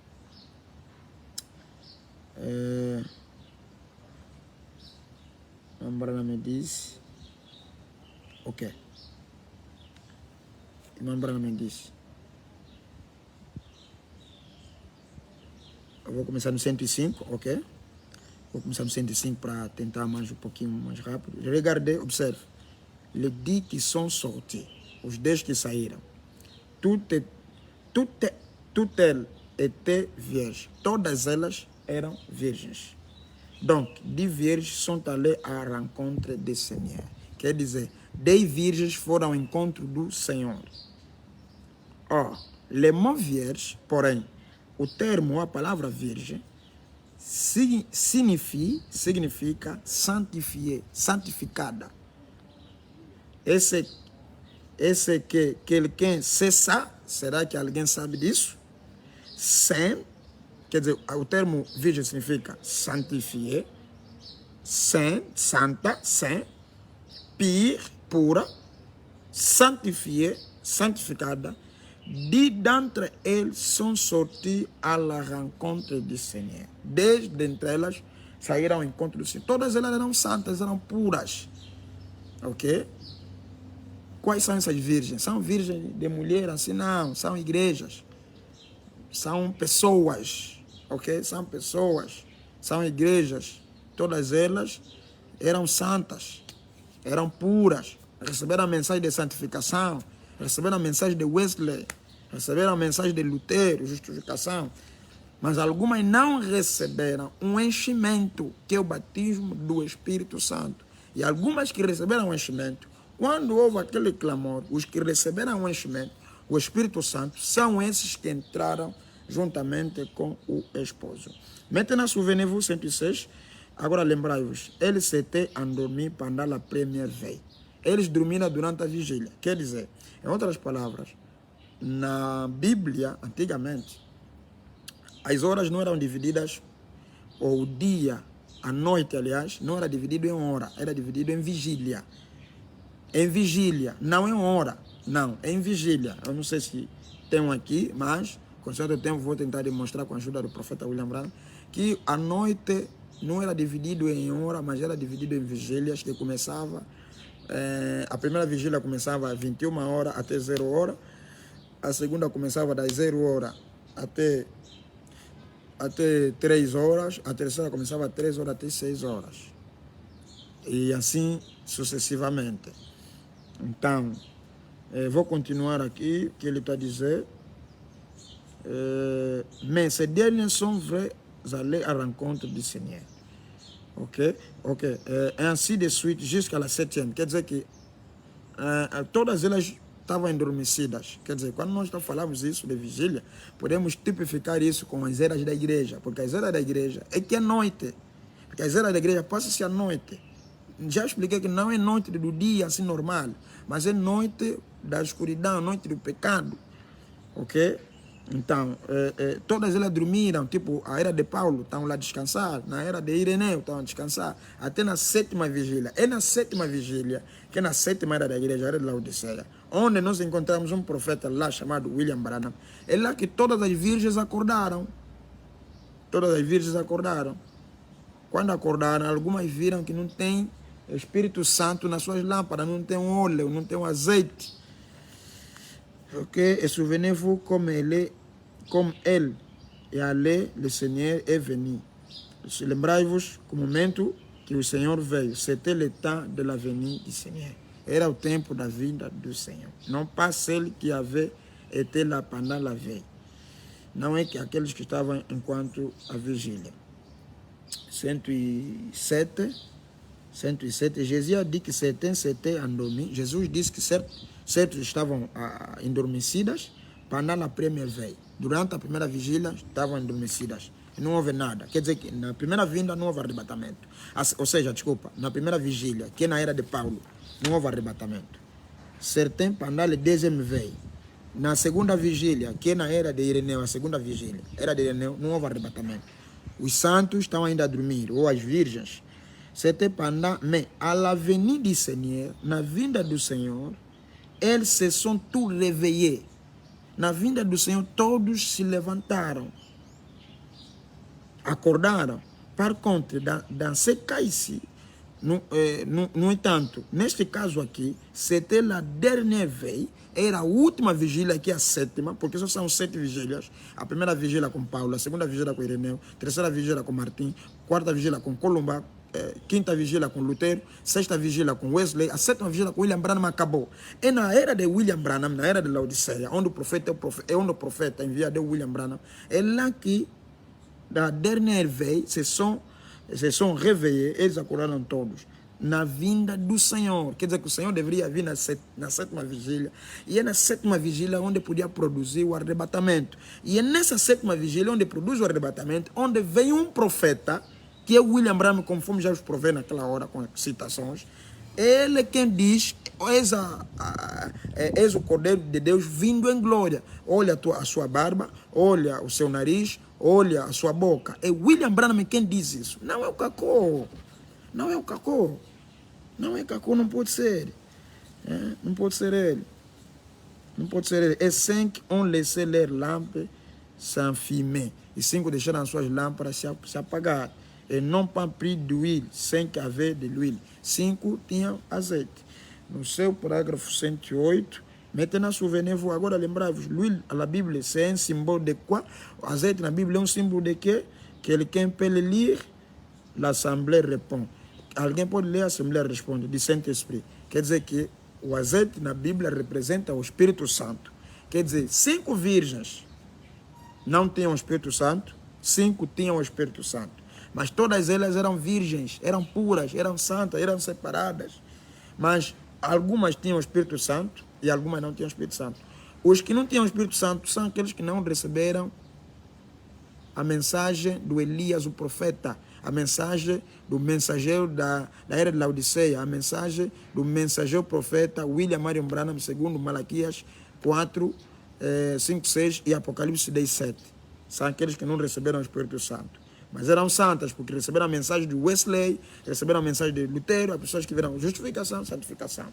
Speaker 1: Me dit. Ok. Me dit. Eu vou começar no 105, ok? Vou começar no 105 para tentar mais um pouquinho mais rápido. Regardez, observe. Les 10 qui sont sortis, os 10 que saíram, toutes elles étaient vierges. Todas elas eram virgens. Donc, 10 vierges sont allées à la rencontre du Seigneur. Quer dizer, 10 virgens foram ao encontro do Senhor. Or, le mot vierge, porém, o termo, a palavra virgem, significa santifié, santificada. Esse que quelqu'un sait ça? Será que alguém sabe disso? Saint, quer dizer, o termo virgem significa santifié, saint, santa, saint, pure, pura, santifié, santificada. 10 d'entre elles sont sorties à la rencontre du Seigneur. 10 d'entre elas saíram ao encontro do Senhor. Todas elas eram santas, eram puras. Ok? Quais são essas virgens? São virgens de mulher, assim não. São igrejas. São pessoas. Ok? São pessoas. São igrejas. Todas elas eram santas. Eram puras. Receberam a mensagem de santificação. Receberam a mensagem de Wesley, receberam a mensagem de Lutero, justificação, mas algumas não receberam um enchimento, que é o batismo do Espírito Santo. E algumas que receberam o enchimento, quando houve aquele clamor, os que receberam o enchimento, o Espírito Santo, são esses que entraram juntamente com o esposo. Maintenant, souvenez-vous, 106, agora lembrai-vos, eles s'étaient endormis pendant la première veille. Eles dormiram durante a vigília. Quer dizer, em outras palavras, na Bíblia, antigamente, as horas não eram divididas, ou o dia, a noite, aliás, não era dividido em hora, era dividido em vigília. Em vigília, não em hora, não, em vigília. Eu não sei se tem um aqui, mas, com certo tempo, vou tentar demonstrar com a ajuda do profeta William Branham, que a noite não era dividido em hora, mas era dividido em vigílias, que começava... a primeira vigília começava às 21 horas até 0 hora. A segunda começava das 0 horas até 3 horas. A terceira começava às 3 horas até 6 horas. E assim sucessivamente. Então, vou continuar aqui, que ele está a dizer. Mais ces derniers sont vrais allés à rencontre du Seigneur. Ok. Ainsi de suite, jusqu'à la 7e. Quer dizer que todas elas estavam endormecidas. Quer dizer, quando nós falamos isso de vigília, podemos tipificar isso com as eras da igreja. Porque as eras da igreja é que é noite. Porque as eras da igreja passa-se a noite. Já expliquei que não é noite do dia assim normal, mas é noite da escuridão, noite do pecado. Ok? Então, todas elas dormiram, tipo, a era de Paulo, estavam lá a descansar, na era de Ireneu, estavam a descansar, até na 7ª vigília. É na 7ª vigília, que é na 7ª era da igreja, a era de Laodiceia, onde nós encontramos um profeta lá chamado William Branham, é lá que todas as virgens acordaram. Todas as virgens acordaram. Quando acordaram, algumas viram que não tem Espírito Santo nas suas lâmpadas, não tem óleo, não tem azeite. Ok? Et souvenez-vous comme elle est allée, le Seigneur est venu. Lembrai-vos que o momento que o Senhor veio, c'était le temps de la venue du Seigneur. Era o tempo da vinda do Senhor. Não pas celle qui avait été là pendant la veille. Não é que aqueles que estavam enquanto a vigília. 107, Jésus a dit que certains s'étaient endormis. Jesus disse que certos estavam endormecidas pendant la première veille. Durante a primeira vigília estavam endormecidas. Não houve nada. Quer dizer que na primeira vinda não houve arrebatamento. Ou seja, desculpa, na primeira vigília, que na era de Paulo, não houve arrebatamento. Certains pendant la deuxième veille. Na segunda vigília, que na era de Ireneu, a segunda vigília, era de Ireneu, não houve arrebatamento. Os santos estão ainda a dormir, ou as virgens. C'était pendant, mais à la venue du Seigneur, na vinda do Senhor, eles se sont tous réveillés. Na vinda do Senhor, todos se levantaram, acordaram. Par contre, dans ce cas ici, no entanto, neste caso aqui, c'était la dernière veille, era a última vigília, que é a sétima, porque só são 7 vigílias. A primeira vigília com Paulo, a segunda vigília com Ireneu, a terceira vigília com Martim, a quarta vigília com Columba, quinta vigília com Lutero, sexta vigília com Wesley, a sétima vigília com William Branham acabou. É na era de William Branham, na era de Laodiceia, onde o profeta onde o profeta enviado é William Branham, é lá que, da dernière veille, se sont réveillés, eles acordaram todos. Na vinda do Senhor. Quer dizer que o Senhor deveria vir na sétima vigília. E é na sétima vigília onde podia produzir o arrebatamento. E é nessa sétima vigília onde produz o arrebatamento, onde vem um profeta, que é William Branham, conforme já os provei naquela hora com as citações. Ele é quem diz, és o Cordeiro de Deus vindo em glória. Olha a sua barba, olha o seu nariz, olha a sua boca. É William Branham quem diz isso. Não é o Cacô. Não é o Cacô. Não é Cacô, não pode ser. Não pode ser ele. Não pode ser ele. Et 5 ont laissé leurs lampes s'enfumer. E 5 deixaram as suas lâmpadas se apagar. Et non pas pris d'huile. 5 avaient de l'huile. 5 tinham azeite. No seu parágrafo 108, maintenant souvenez-vous, agora lembrai-vos, l'huile à la Bible, c'est un symbole de quoi? O azeite na Bíblia é um símbolo de quê? Quelqu'un peut le lire? L'Assemblée répond. Alguém pode ler, a Assembleia responde, de Saint-Esprit. Quer dizer que o azeite na Bíblia representa o Espírito Santo. Quer dizer, 5 virgens não tinham o Espírito Santo, 5 tinham o Espírito Santo. Mas todas elas eram virgens, eram puras, eram santas, eram separadas. Mas algumas tinham o Espírito Santo e algumas não tinham o Espírito Santo. Os que não tinham o Espírito Santo são aqueles que não receberam a mensagem do Elias, o profeta, a mensagem do mensageiro da era de Laodiceia, a mensagem do mensageiro profeta William Marion Branham, segundo Malaquias 4, 5, 6 e Apocalipse 10, 7. São aqueles que não receberam o Espírito Santo. Mas eram santas, porque receberam a mensagem de Wesley, receberam a mensagem de Lutero, as pessoas que viram justificação, santificação.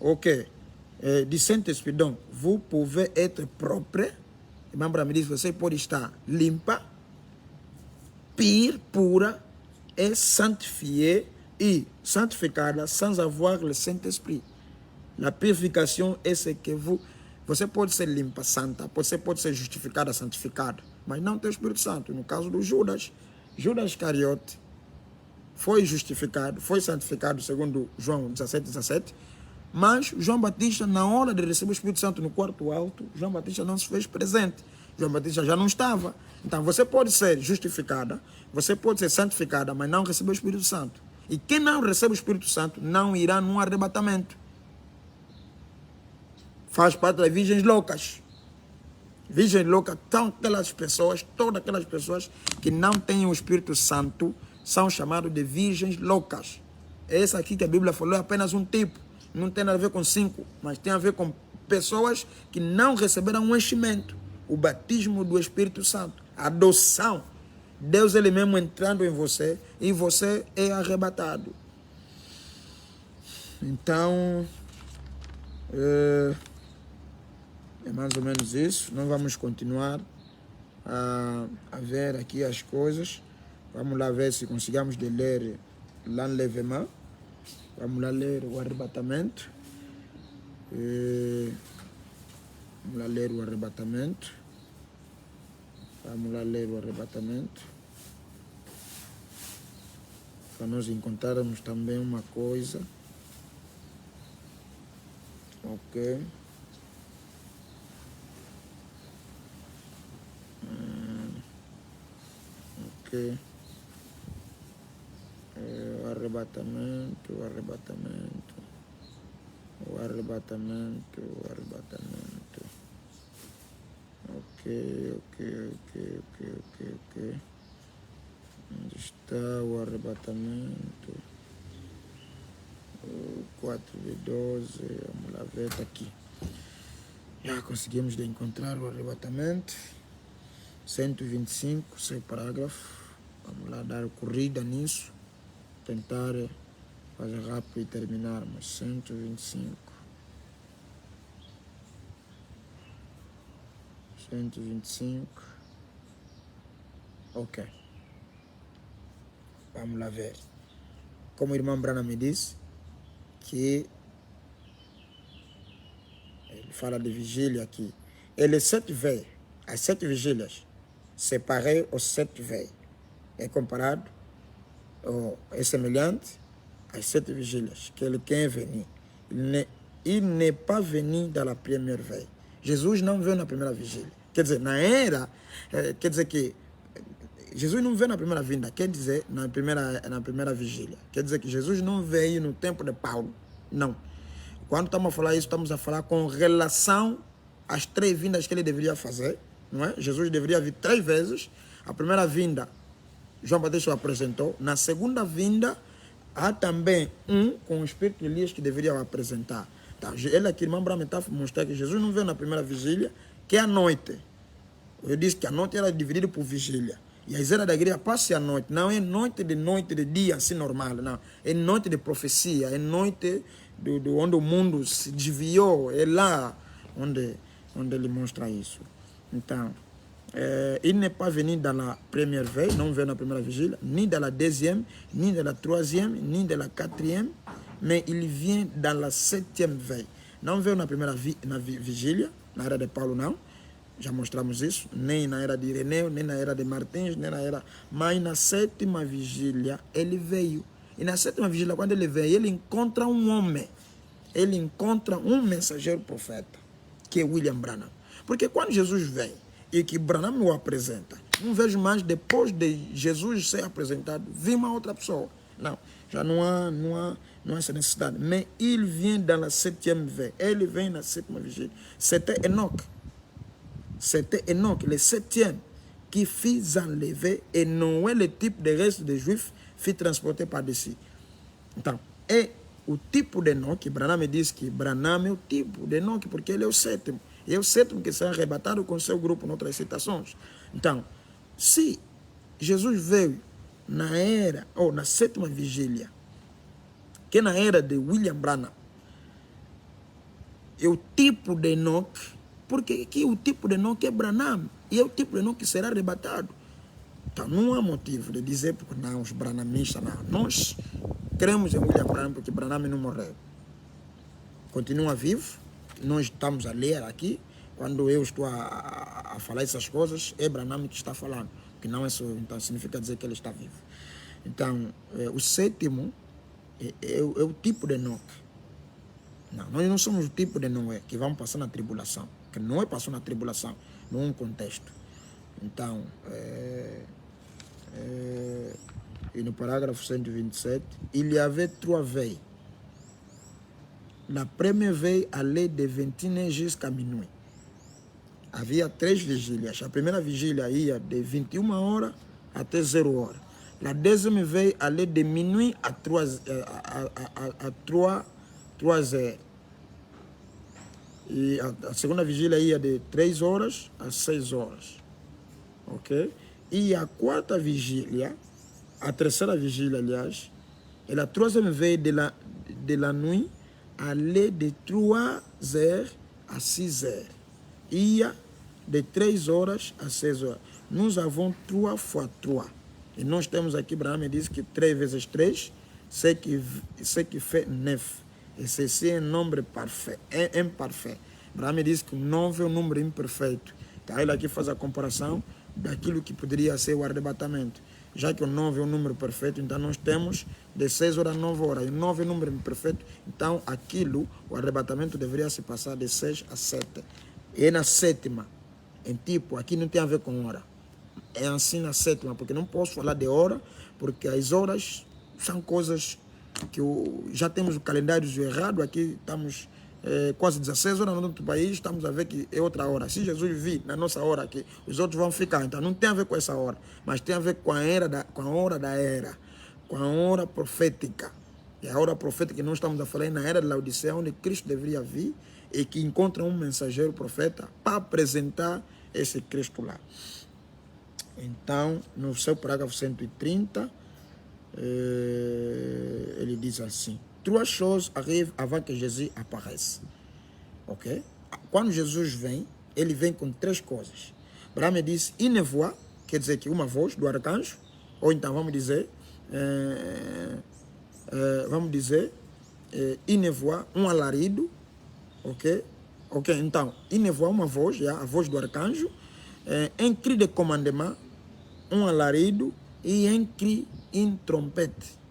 Speaker 1: Ok. De Saint-Esprit, donc, vous pouvez être propre. O membro me diz, você pode estar limpa, pura et sanctifiée e santificada sans avoir le Saint-Esprit. La purification é ce que você pode ser limpa, santa, você pode ser justificada, santificada, mas não tem o Espírito Santo. No caso do Judas Iscariote foi justificado, foi santificado, segundo João 17, mas João Batista, na hora de receber o Espírito Santo no quarto alto, João Batista não se fez presente. João Batista já não estava. Então você pode ser justificada, você pode ser santificada, mas não receber o Espírito Santo. E quem não recebe o Espírito Santo não irá num arrebatamento. Faz parte das virgens loucas. Virgens loucas são aquelas pessoas, todas aquelas pessoas que não têm o Espírito Santo, são chamadas de virgens loucas. Essa aqui que a Bíblia falou é apenas um tipo. Não tem nada a ver com 5, mas tem a ver com pessoas que não receberam um enchimento, o batismo do Espírito Santo, a adoção. Deus ele mesmo entrando em você e você é arrebatado. Então, é mais ou menos isso. Nós vamos continuar a ver aqui as coisas. Vamos lá ver se conseguimos de ler l'enlèvement. Vamos lá ler o arrebatamento. Vamos lá ler o arrebatamento. Vamos lá ler o arrebatamento. Para nós encontrarmos também uma coisa. Ok. Ok. O arrebatamento, o arrebatamento. O arrebatamento, o arrebatamento. Ok. Onde está o arrebatamento? O 4:12. Vamos lá ver, está aqui. Já conseguimos de encontrar o arrebatamento. 125, seu parágrafo. Vamos lá dar corrida nisso. Tentar fazer rápido e terminarmos. 125. 125. Ok. Vamos lá ver. Como o irmão Branham me disse, que ele fala de vigília aqui. Ele 7 veio, as 7 vigílias, separei os 7 veio. É comparado, ou é semelhante às 7 vigílias, que ele quer venir. Il n'est pas venu dans la première veille. Jesus não veio na primeira vigília. Quer dizer, na era, quer dizer que Jesus não veio na primeira vinda, quer dizer, na primeira vigília. Quer dizer que Jesus não veio no tempo de Paulo. Não. Quando estamos a falar isso, estamos a falar com relação às 3 vindas que ele deveria fazer. Não é? Jesus deveria vir 3 vezes. A primeira vinda, João Batista o apresentou. Na segunda vinda, há também com o Espírito de Elias que deveria o apresentar. Então, ele aqui, irmão Branham, está mostrando que Jesus não veio na primeira vigília, que é a noite. Eu disse que a noite era dividida por vigília. E a Zera da igreja passa a noite. Não é noite de dia assim normal. Não. É noite de profecia. É noite onde o mundo se desviou. É lá onde ele mostra isso. Então, il n'est pas venu dans la première veille, não veio na primeira vigília, ni dans la deuxième, ni dans la troisième, ni dans la quatrième, mais il vient dans la 7e veille. Não veio na primeira vigília, na era de Paulo não. Já mostramos isso, nem na era de Ireneu, nem na era de Martins, nem na era... Mas na 7ª vigília, ele veio. E na 7ª vigília, quando ele veio, ele encontra um homem. Ele encontra um mensageiro profeta, que é William Branham. Porque quando Jesus vem, e que Branham o apresenta, não vejo mais, depois de Jesus ser apresentado, vir uma outra pessoa. Não, já não há essa necessidade. Mas ele vem dans la 7e veille. Ele vem na 7ª vigília. C'était Enoch. C'était Enoch, le 7e, qui fit enlever, et Noé, le type de reste des Juifs, fit transporter par-dessus. Então, é o tipo de Enoch, que Branham me diz que Branham é o tipo de Enoch, porque ele é o 7º. E é o 7º que será arrebatado com seu grupo, em outras citações. Então, se Jesus veio na era, ou na 7ª vigília, que é na era de William Branham, é o tipo de Enoch, porque aqui o tipo de Enoch é Branham, e é o tipo de Enoch que será arrebatado. Então não há motivo de dizer porque não, os branhamistas não. Nós cremos em William Branham porque Branham não morreu. Continua vivo, nós estamos a ler aqui, quando eu estou a falar essas coisas, é Branham que está falando, que não é só, então significa dizer que ele está vivo. Então, o 7º é o tipo de Enoch. Não, nós não somos o tipo de Noé que vamos passar na tribulação. Que Noé passou na tribulação, num contexto. Então, e no parágrafo 127, il y avait 3 veilles. La première veille allait de 21h jusqu'à minuit. Havia 3 vigílias. A primeira vigília ia de 21 horas até 0 horas. La deuxième veille allait de minuit à 3 heures. E a segunda vigília ia de 3 horas a 6 horas. Ok? E a quarta vigília, a terceira vigília, aliás, é a troisième veille de la nuit allait de 3 heures a 6 heures. Ia de 3 horas a 6 horas. Nous avons 3 fois 3. E nós temos aqui, Abraham diz que 3 vezes 3, ce qui fait 9. E ceci é um número parfait, é imparfait. Abraham diz que 9 é um número imperfeito. Então ele aqui faz a comparação daquilo que poderia ser o arrebatamento. Já que o 9 é um número perfeito, então nós temos de 6 horas a 9 horas. E 9 é um número imperfeito, então aquilo, o arrebatamento deveria se passar de 6 a 7. É na sétima. Em tipo, aqui não tem a ver com hora. É assim na sétima, porque não posso falar de hora, porque as horas são coisas que já temos o calendário errado. Aqui estamos quase 16 horas no outro país, estamos a ver que é outra hora. Se Jesus vir na nossa hora aqui, os outros vão ficar. Então não tem a ver com essa hora, mas tem a ver com a hora da era, com a hora profética. E a hora profética que nós estamos a falar é na era de Laodiceia, onde Cristo deveria vir e que encontra um mensageiro profeta para apresentar esse Cristo lá. Então, no seu parágrafo 130, ele diz assim: 3 choses arrivent avant que Jesus apparaisse. Ok? Quando Jesus vem, ele vem com 3 coisas. Abraham diz une voix, quer dizer que uma voz do arcanjo, ou então vamos dizer, une voix, um alarido, ok? Ok, então, une voix, uma voz, a voz do arcanjo, um cri de commandement, um alarido e um cri em trompete.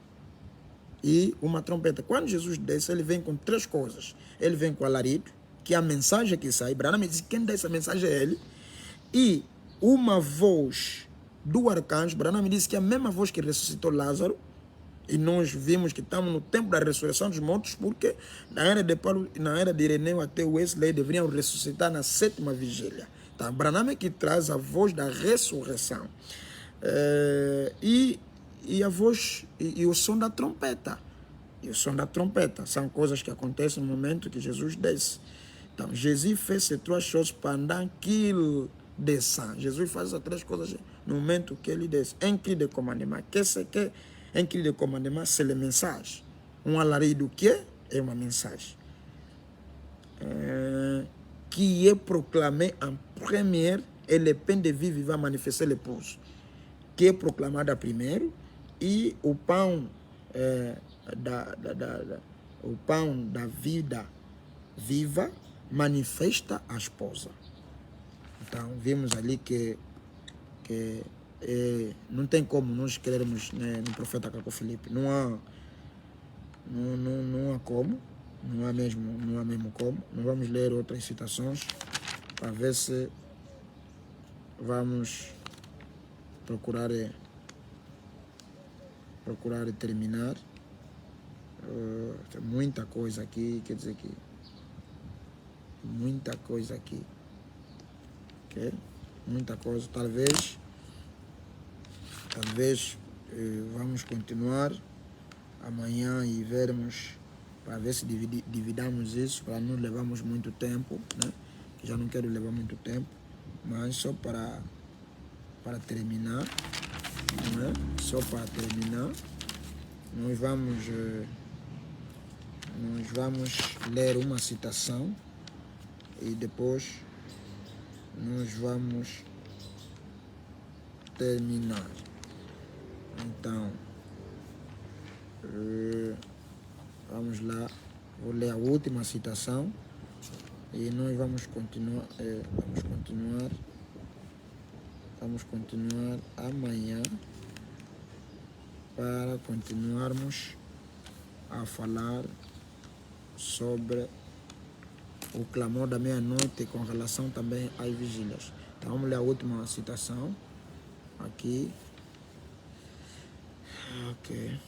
Speaker 1: E uma trompeta. Quando Jesus desce, ele vem com 3 coisas. Ele vem com o alarido, que é a mensagem que sai. Abraham diz que quem dá essa mensagem é ele. E uma voz do arcanjo. Abraham disse que é a mesma voz que ressuscitou Lázaro. E nós vimos que estamos no tempo da ressurreição dos mortos, porque na era de Paulo, na era de Ireneu até Wesley deveriam ressuscitar na 7ª vigília. Então, Abraham é que traz a voz da ressurreição. E a voz e o som da trompeta. E o som da trompeta são coisas que acontecem no momento que Jesus desce. Então, Jesus fez ces 3 choses pendant qu'il descend. Jesus faz essas 3 coisas no momento que ele desce. Un cri de commandement. Qu'est-ce que un cri de commandement? C'est le message. Um alarido que é uma mensagem. Qui est proclamé en première et le pain de vie va manifester l'épouse. Que é proclamada primeiro, e o pão o pão da vida viva manifesta a esposa. Então vimos ali que não tem como nós querermos, né, no profeta Caco Filipe, não há como, não há mesmo como. Nós vamos ler outras citações para ver se vamos procurar terminar. Tem muita coisa aqui, quer dizer que muita coisa aqui, ok? Muita coisa. Talvez vamos continuar amanhã e vermos, para ver se dividamos isso, para não levarmos muito tempo, né? Já não quero levar muito tempo, mas só para terminar, né? Só para terminar, nós vamos ler uma citação e depois nós vamos terminar. Então, vamos lá, vou ler a última citação e nós vamos continuar amanhã para continuarmos a falar sobre o clamor da meia-noite com relação também às vigílias. Então vamos ler a última citação aqui. Ok.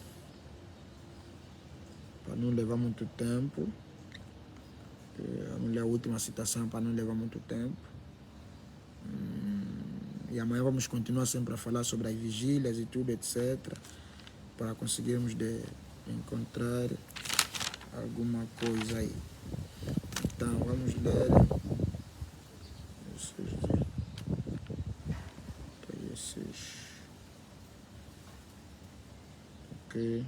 Speaker 1: Para não levar muito tempo. Vamos ler a última citação para não levar muito tempo. E amanhã vamos continuar sempre a falar sobre as vigílias e tudo, etc. Para conseguirmos encontrar alguma coisa aí. Então, vamos ler esses. Ok.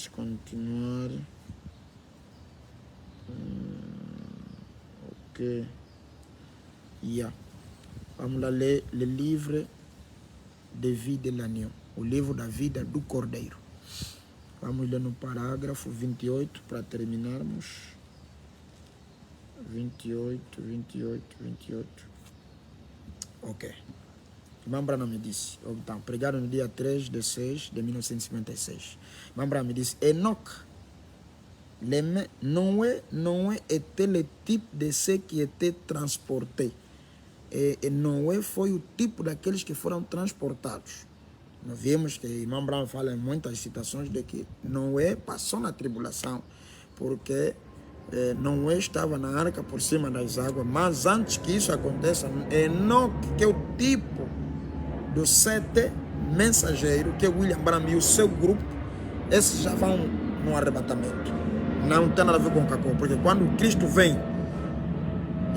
Speaker 1: Vamos continuar. Ok. Yeah. Vamos lá ler o livro de vida de l'agneau, o livro da vida do Cordeiro. Vamos ler no parágrafo 28 para terminarmos. 28. Ok. Mambra me disse, então, pregado no dia 3 de 6 de 1956. Mambra me disse, Enoch, Noé était le type de ceux qui étaient transportés. E Noé foi o tipo daqueles que foram transportados. Nós vimos que Irmão Brown fala em muitas citações de que Noé passou na tribulação, porque Noé estava na arca por cima das águas, mas antes que isso aconteça, Enoque, que é o tipo dos 7 mensageiros, que William Branham e o seu grupo, esses já vão no arrebatamento. Não tem nada a ver com Cacau, porque quando Cristo vem,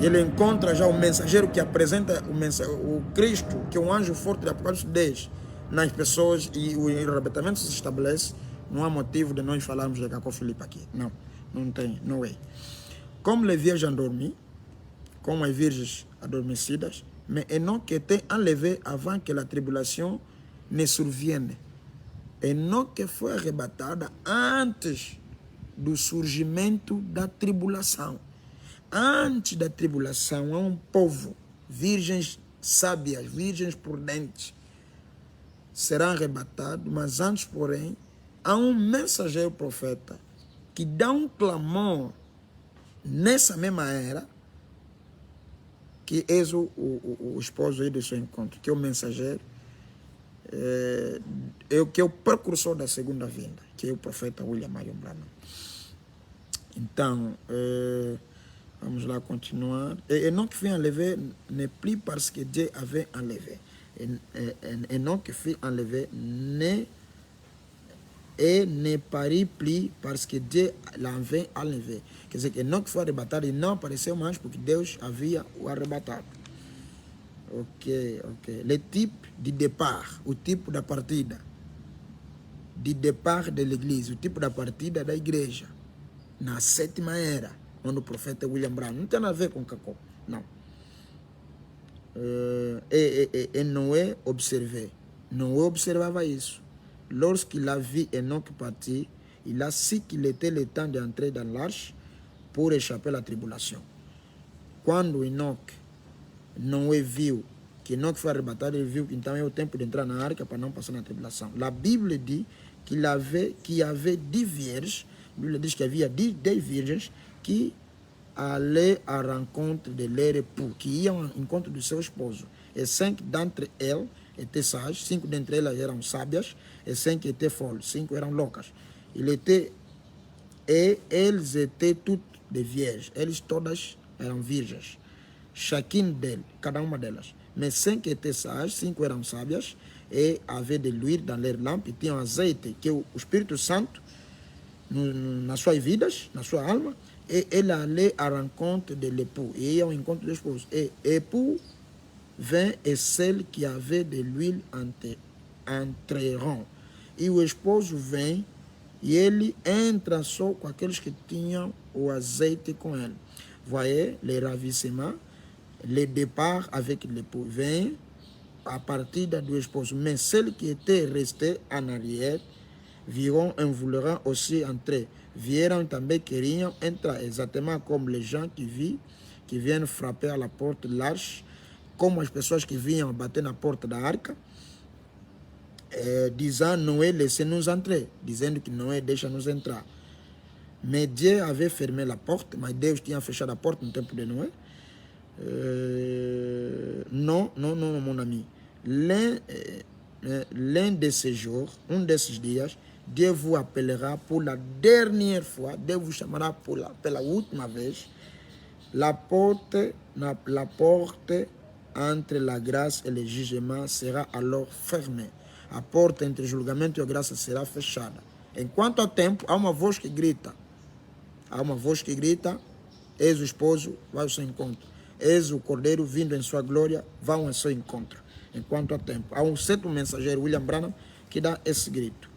Speaker 1: ele encontra já o mensageiro que apresenta o Cristo, que é um anjo forte de Apocalipse 10, nas pessoas, e o arrebatamento se estabelece. Não há motivo de nós falarmos de Cacau Filipe aqui. Não tem, não é. Comme les vierges endormies, como as virgens adormecidas, mais Enoch était enlevé avant que la tribulation ne survienne. Enoch foi arrebatada antes do surgimento da tribulação. Antes da tribulação, há um povo, virgens sábias, virgens prudentes, serão arrebatados, mas antes, porém, há um mensageiro profeta que dá um clamor nessa mesma era, que é o esposo aí do seu encontro, que é o mensageiro, que é o precursor da segunda vinda, que é o profeta William Marion Branham. Então, vamos lá continuar. Enoch fut enlevé, n'est plus parce que Dieu avait enlevé. Enoch fut enlevé, ne parut plus parce que Dieu l'avait enlevé. Quer dizer que Enoch foi arrebatado e não apareceu mais porque Deus havia o arrebatado. Ok. Le type de départ, o tipo da partida. De départ de l'église, o tipo da partida da igreja. Na 7ª era, onde o profeta William Branham, não tem nada a ver com Cacau, não. E Noé observait. Noé observava isso. Lorsqu'il a vu Enoch partir, il a su qu'il était le temps d'entrer dans l'arche pour échapper à la tribulation. Quando Noé viu que Enoch foi arrebatado, ele viu que então é o tempo de entrar na arca para não passar na tribulação. A Bíblia diz qu'il y avait 10 vierges. A Bíblia diz que havia 10 virgens que allaient à rencontre de leur époux, que iam ao encontro do seu esposo. E 5 d'entre elles étaient sages, 5 d'entre elas eram sábias, e 5 étaient folles, 5 eram loucas. Elles étaient toutes des vierges, eles todas eram virgens. Chacune d'elles, cada uma delas. Mais 5 étaient sages, 5 eram sábias, e avaient de l'huile dans leurs lampes, e tinham azeite, que o Espírito Santo nas suas vidas, na sua alma, e ele allait à rencontre de l'époux, e ia ao encontro do esposo. E époux vint et celle qui avait de l'huile entreront. E o esposo vem e ele entra só com aqueles que tinham o azeite com ele. Voyez le ravissement, le départ avec l'époux. Vem a partida do esposo. Mais celles qui étaient restées en arrière viront et vouleront aussi entrer. Vieram também queriam entrar, exatamente como les gens qui viennent frapper à la porte de l'arche, como as pessoas que vinham bater na porta da arca, disant Noé, laissez-nous entrer, dizendo que Noé, deixa-nos entrar. Mais Dieu avait fermé la porte, mas Deus tinha fechado a porta no tempo de Noé. Non, mon ami. L'un de ces jours, um desses dias, Dieu vous appellera pour la dernière fois, Dieu vous chamera pela última vez. La porte entre la grâce et le jugement sera alors fermée. A porta entre o julgamento e a graça será fechada. Enquanto há tempo, há uma voz que grita. Eis o esposo, vai ao seu encontro. Eis o cordeiro vindo em sua glória, vão ao seu encontro. Enquanto há tempo. Há um certo mensageiro, William Branham, que dá esse grito.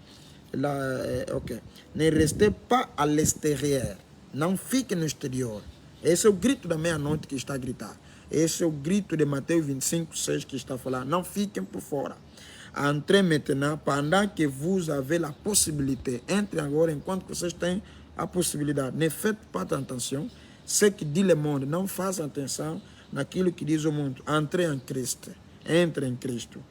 Speaker 1: Ok. Ne restez pas à l'extérieur. Não fique no exterior. Esse é o grito da meia-noite que está a gritar. Esse é o grito de Mateus 25:6 que está a falar. Não fiquem por fora. Entrez maintenant pendant que vous avez la possibilité. Entrez agora enquanto vocês têm a possibilidade. Ne faites pas attention. Ce que dit le monde. Não façam atenção naquilo que diz o mundo. Entrez em Cristo. Entre em Cristo.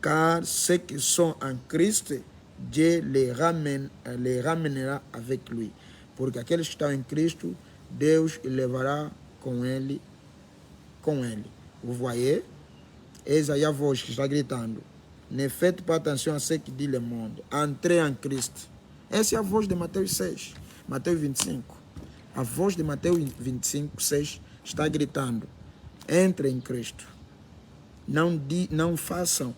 Speaker 1: Car ceux qui sont en Christ, Dieu les ramènera avec lui. Porque aqueles que estão em Cristo, Deus levará com ele. Vous voyez? Eis aí a voz que está gritando. Ne faites pas attention a ce que dit le monde. Entrez en Cristo. Essa é a voz de Mateus 6. Mateus 25. A voz de Mateus 25:6 está gritando. Entre em Cristo. Não façam,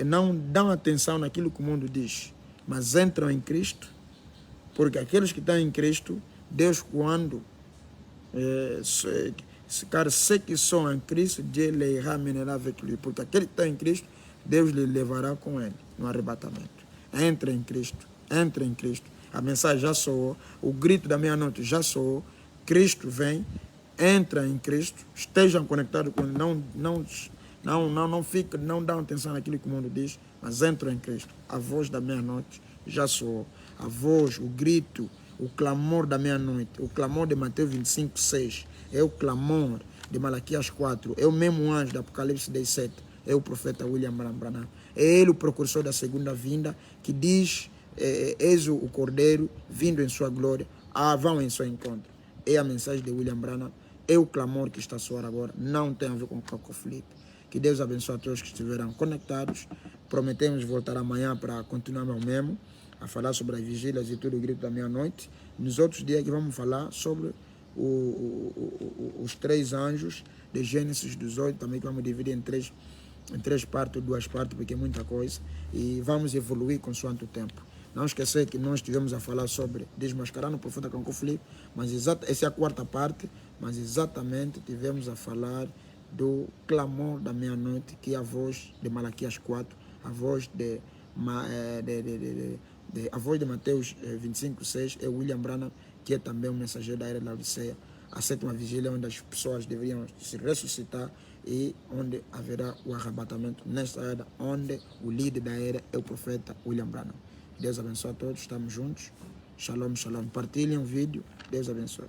Speaker 1: não dão atenção naquilo que o mundo diz, mas entram em Cristo, porque aqueles que estão em Cristo, Deus quando ceux qui sont en Cristo, Dieu les ramènera avec lui, porque aquele que está em Cristo, Deus lhe levará com ele no arrebatamento. Entre em Cristo, entre em Cristo. A mensagem já soou, o grito da meia-noite já soou. Cristo vem, entra em Cristo, estejam conectados com ele, não dão atenção naquilo que o mundo diz, mas entram em Cristo. A voz da meia-noite já soou. A voz, o grito, o clamor da meia-noite, o clamor de Mateus 25:6, é o clamor de Malaquias 4, é o mesmo anjo do Apocalipse 17, é o profeta William Branham. É ele o precursor da segunda vinda, que diz, eis o Cordeiro vindo em sua glória, vão em seu encontro. É a mensagem de William Branham, é o clamor que está a soar agora, não tem a ver com Caco Filipe. Que Deus abençoe a todos que estiverão conectados. Prometemos voltar amanhã para continuar ao mesmo, a falar sobre as vigílias e tudo o grito da meia-noite. Nos outros dias que vamos falar sobre os 3 anjos de Gênesis 18, também que vamos dividir em três partes, 2 partes, porque é muita coisa. E vamos evoluir consoante o tempo. Não esquecer que nós estivemos a falar sobre desmascarando o profeta Caco Filipe, mas essa é a 4ª parte, mas exatamente tivemos a falar do clamor da meia-noite, que é a voz de Malaquias 4, a voz de Mateus 25:6, é William Branham, que é também um mensageiro da era da Laodiceia, a 7ª vigília, onde as pessoas deveriam se ressuscitar e onde haverá o arrebatamento nesta era, onde o líder da era é o profeta William Branham. Deus abençoe a todos, estamos juntos. Shalom, shalom. Partilhem o vídeo. Deus abençoe.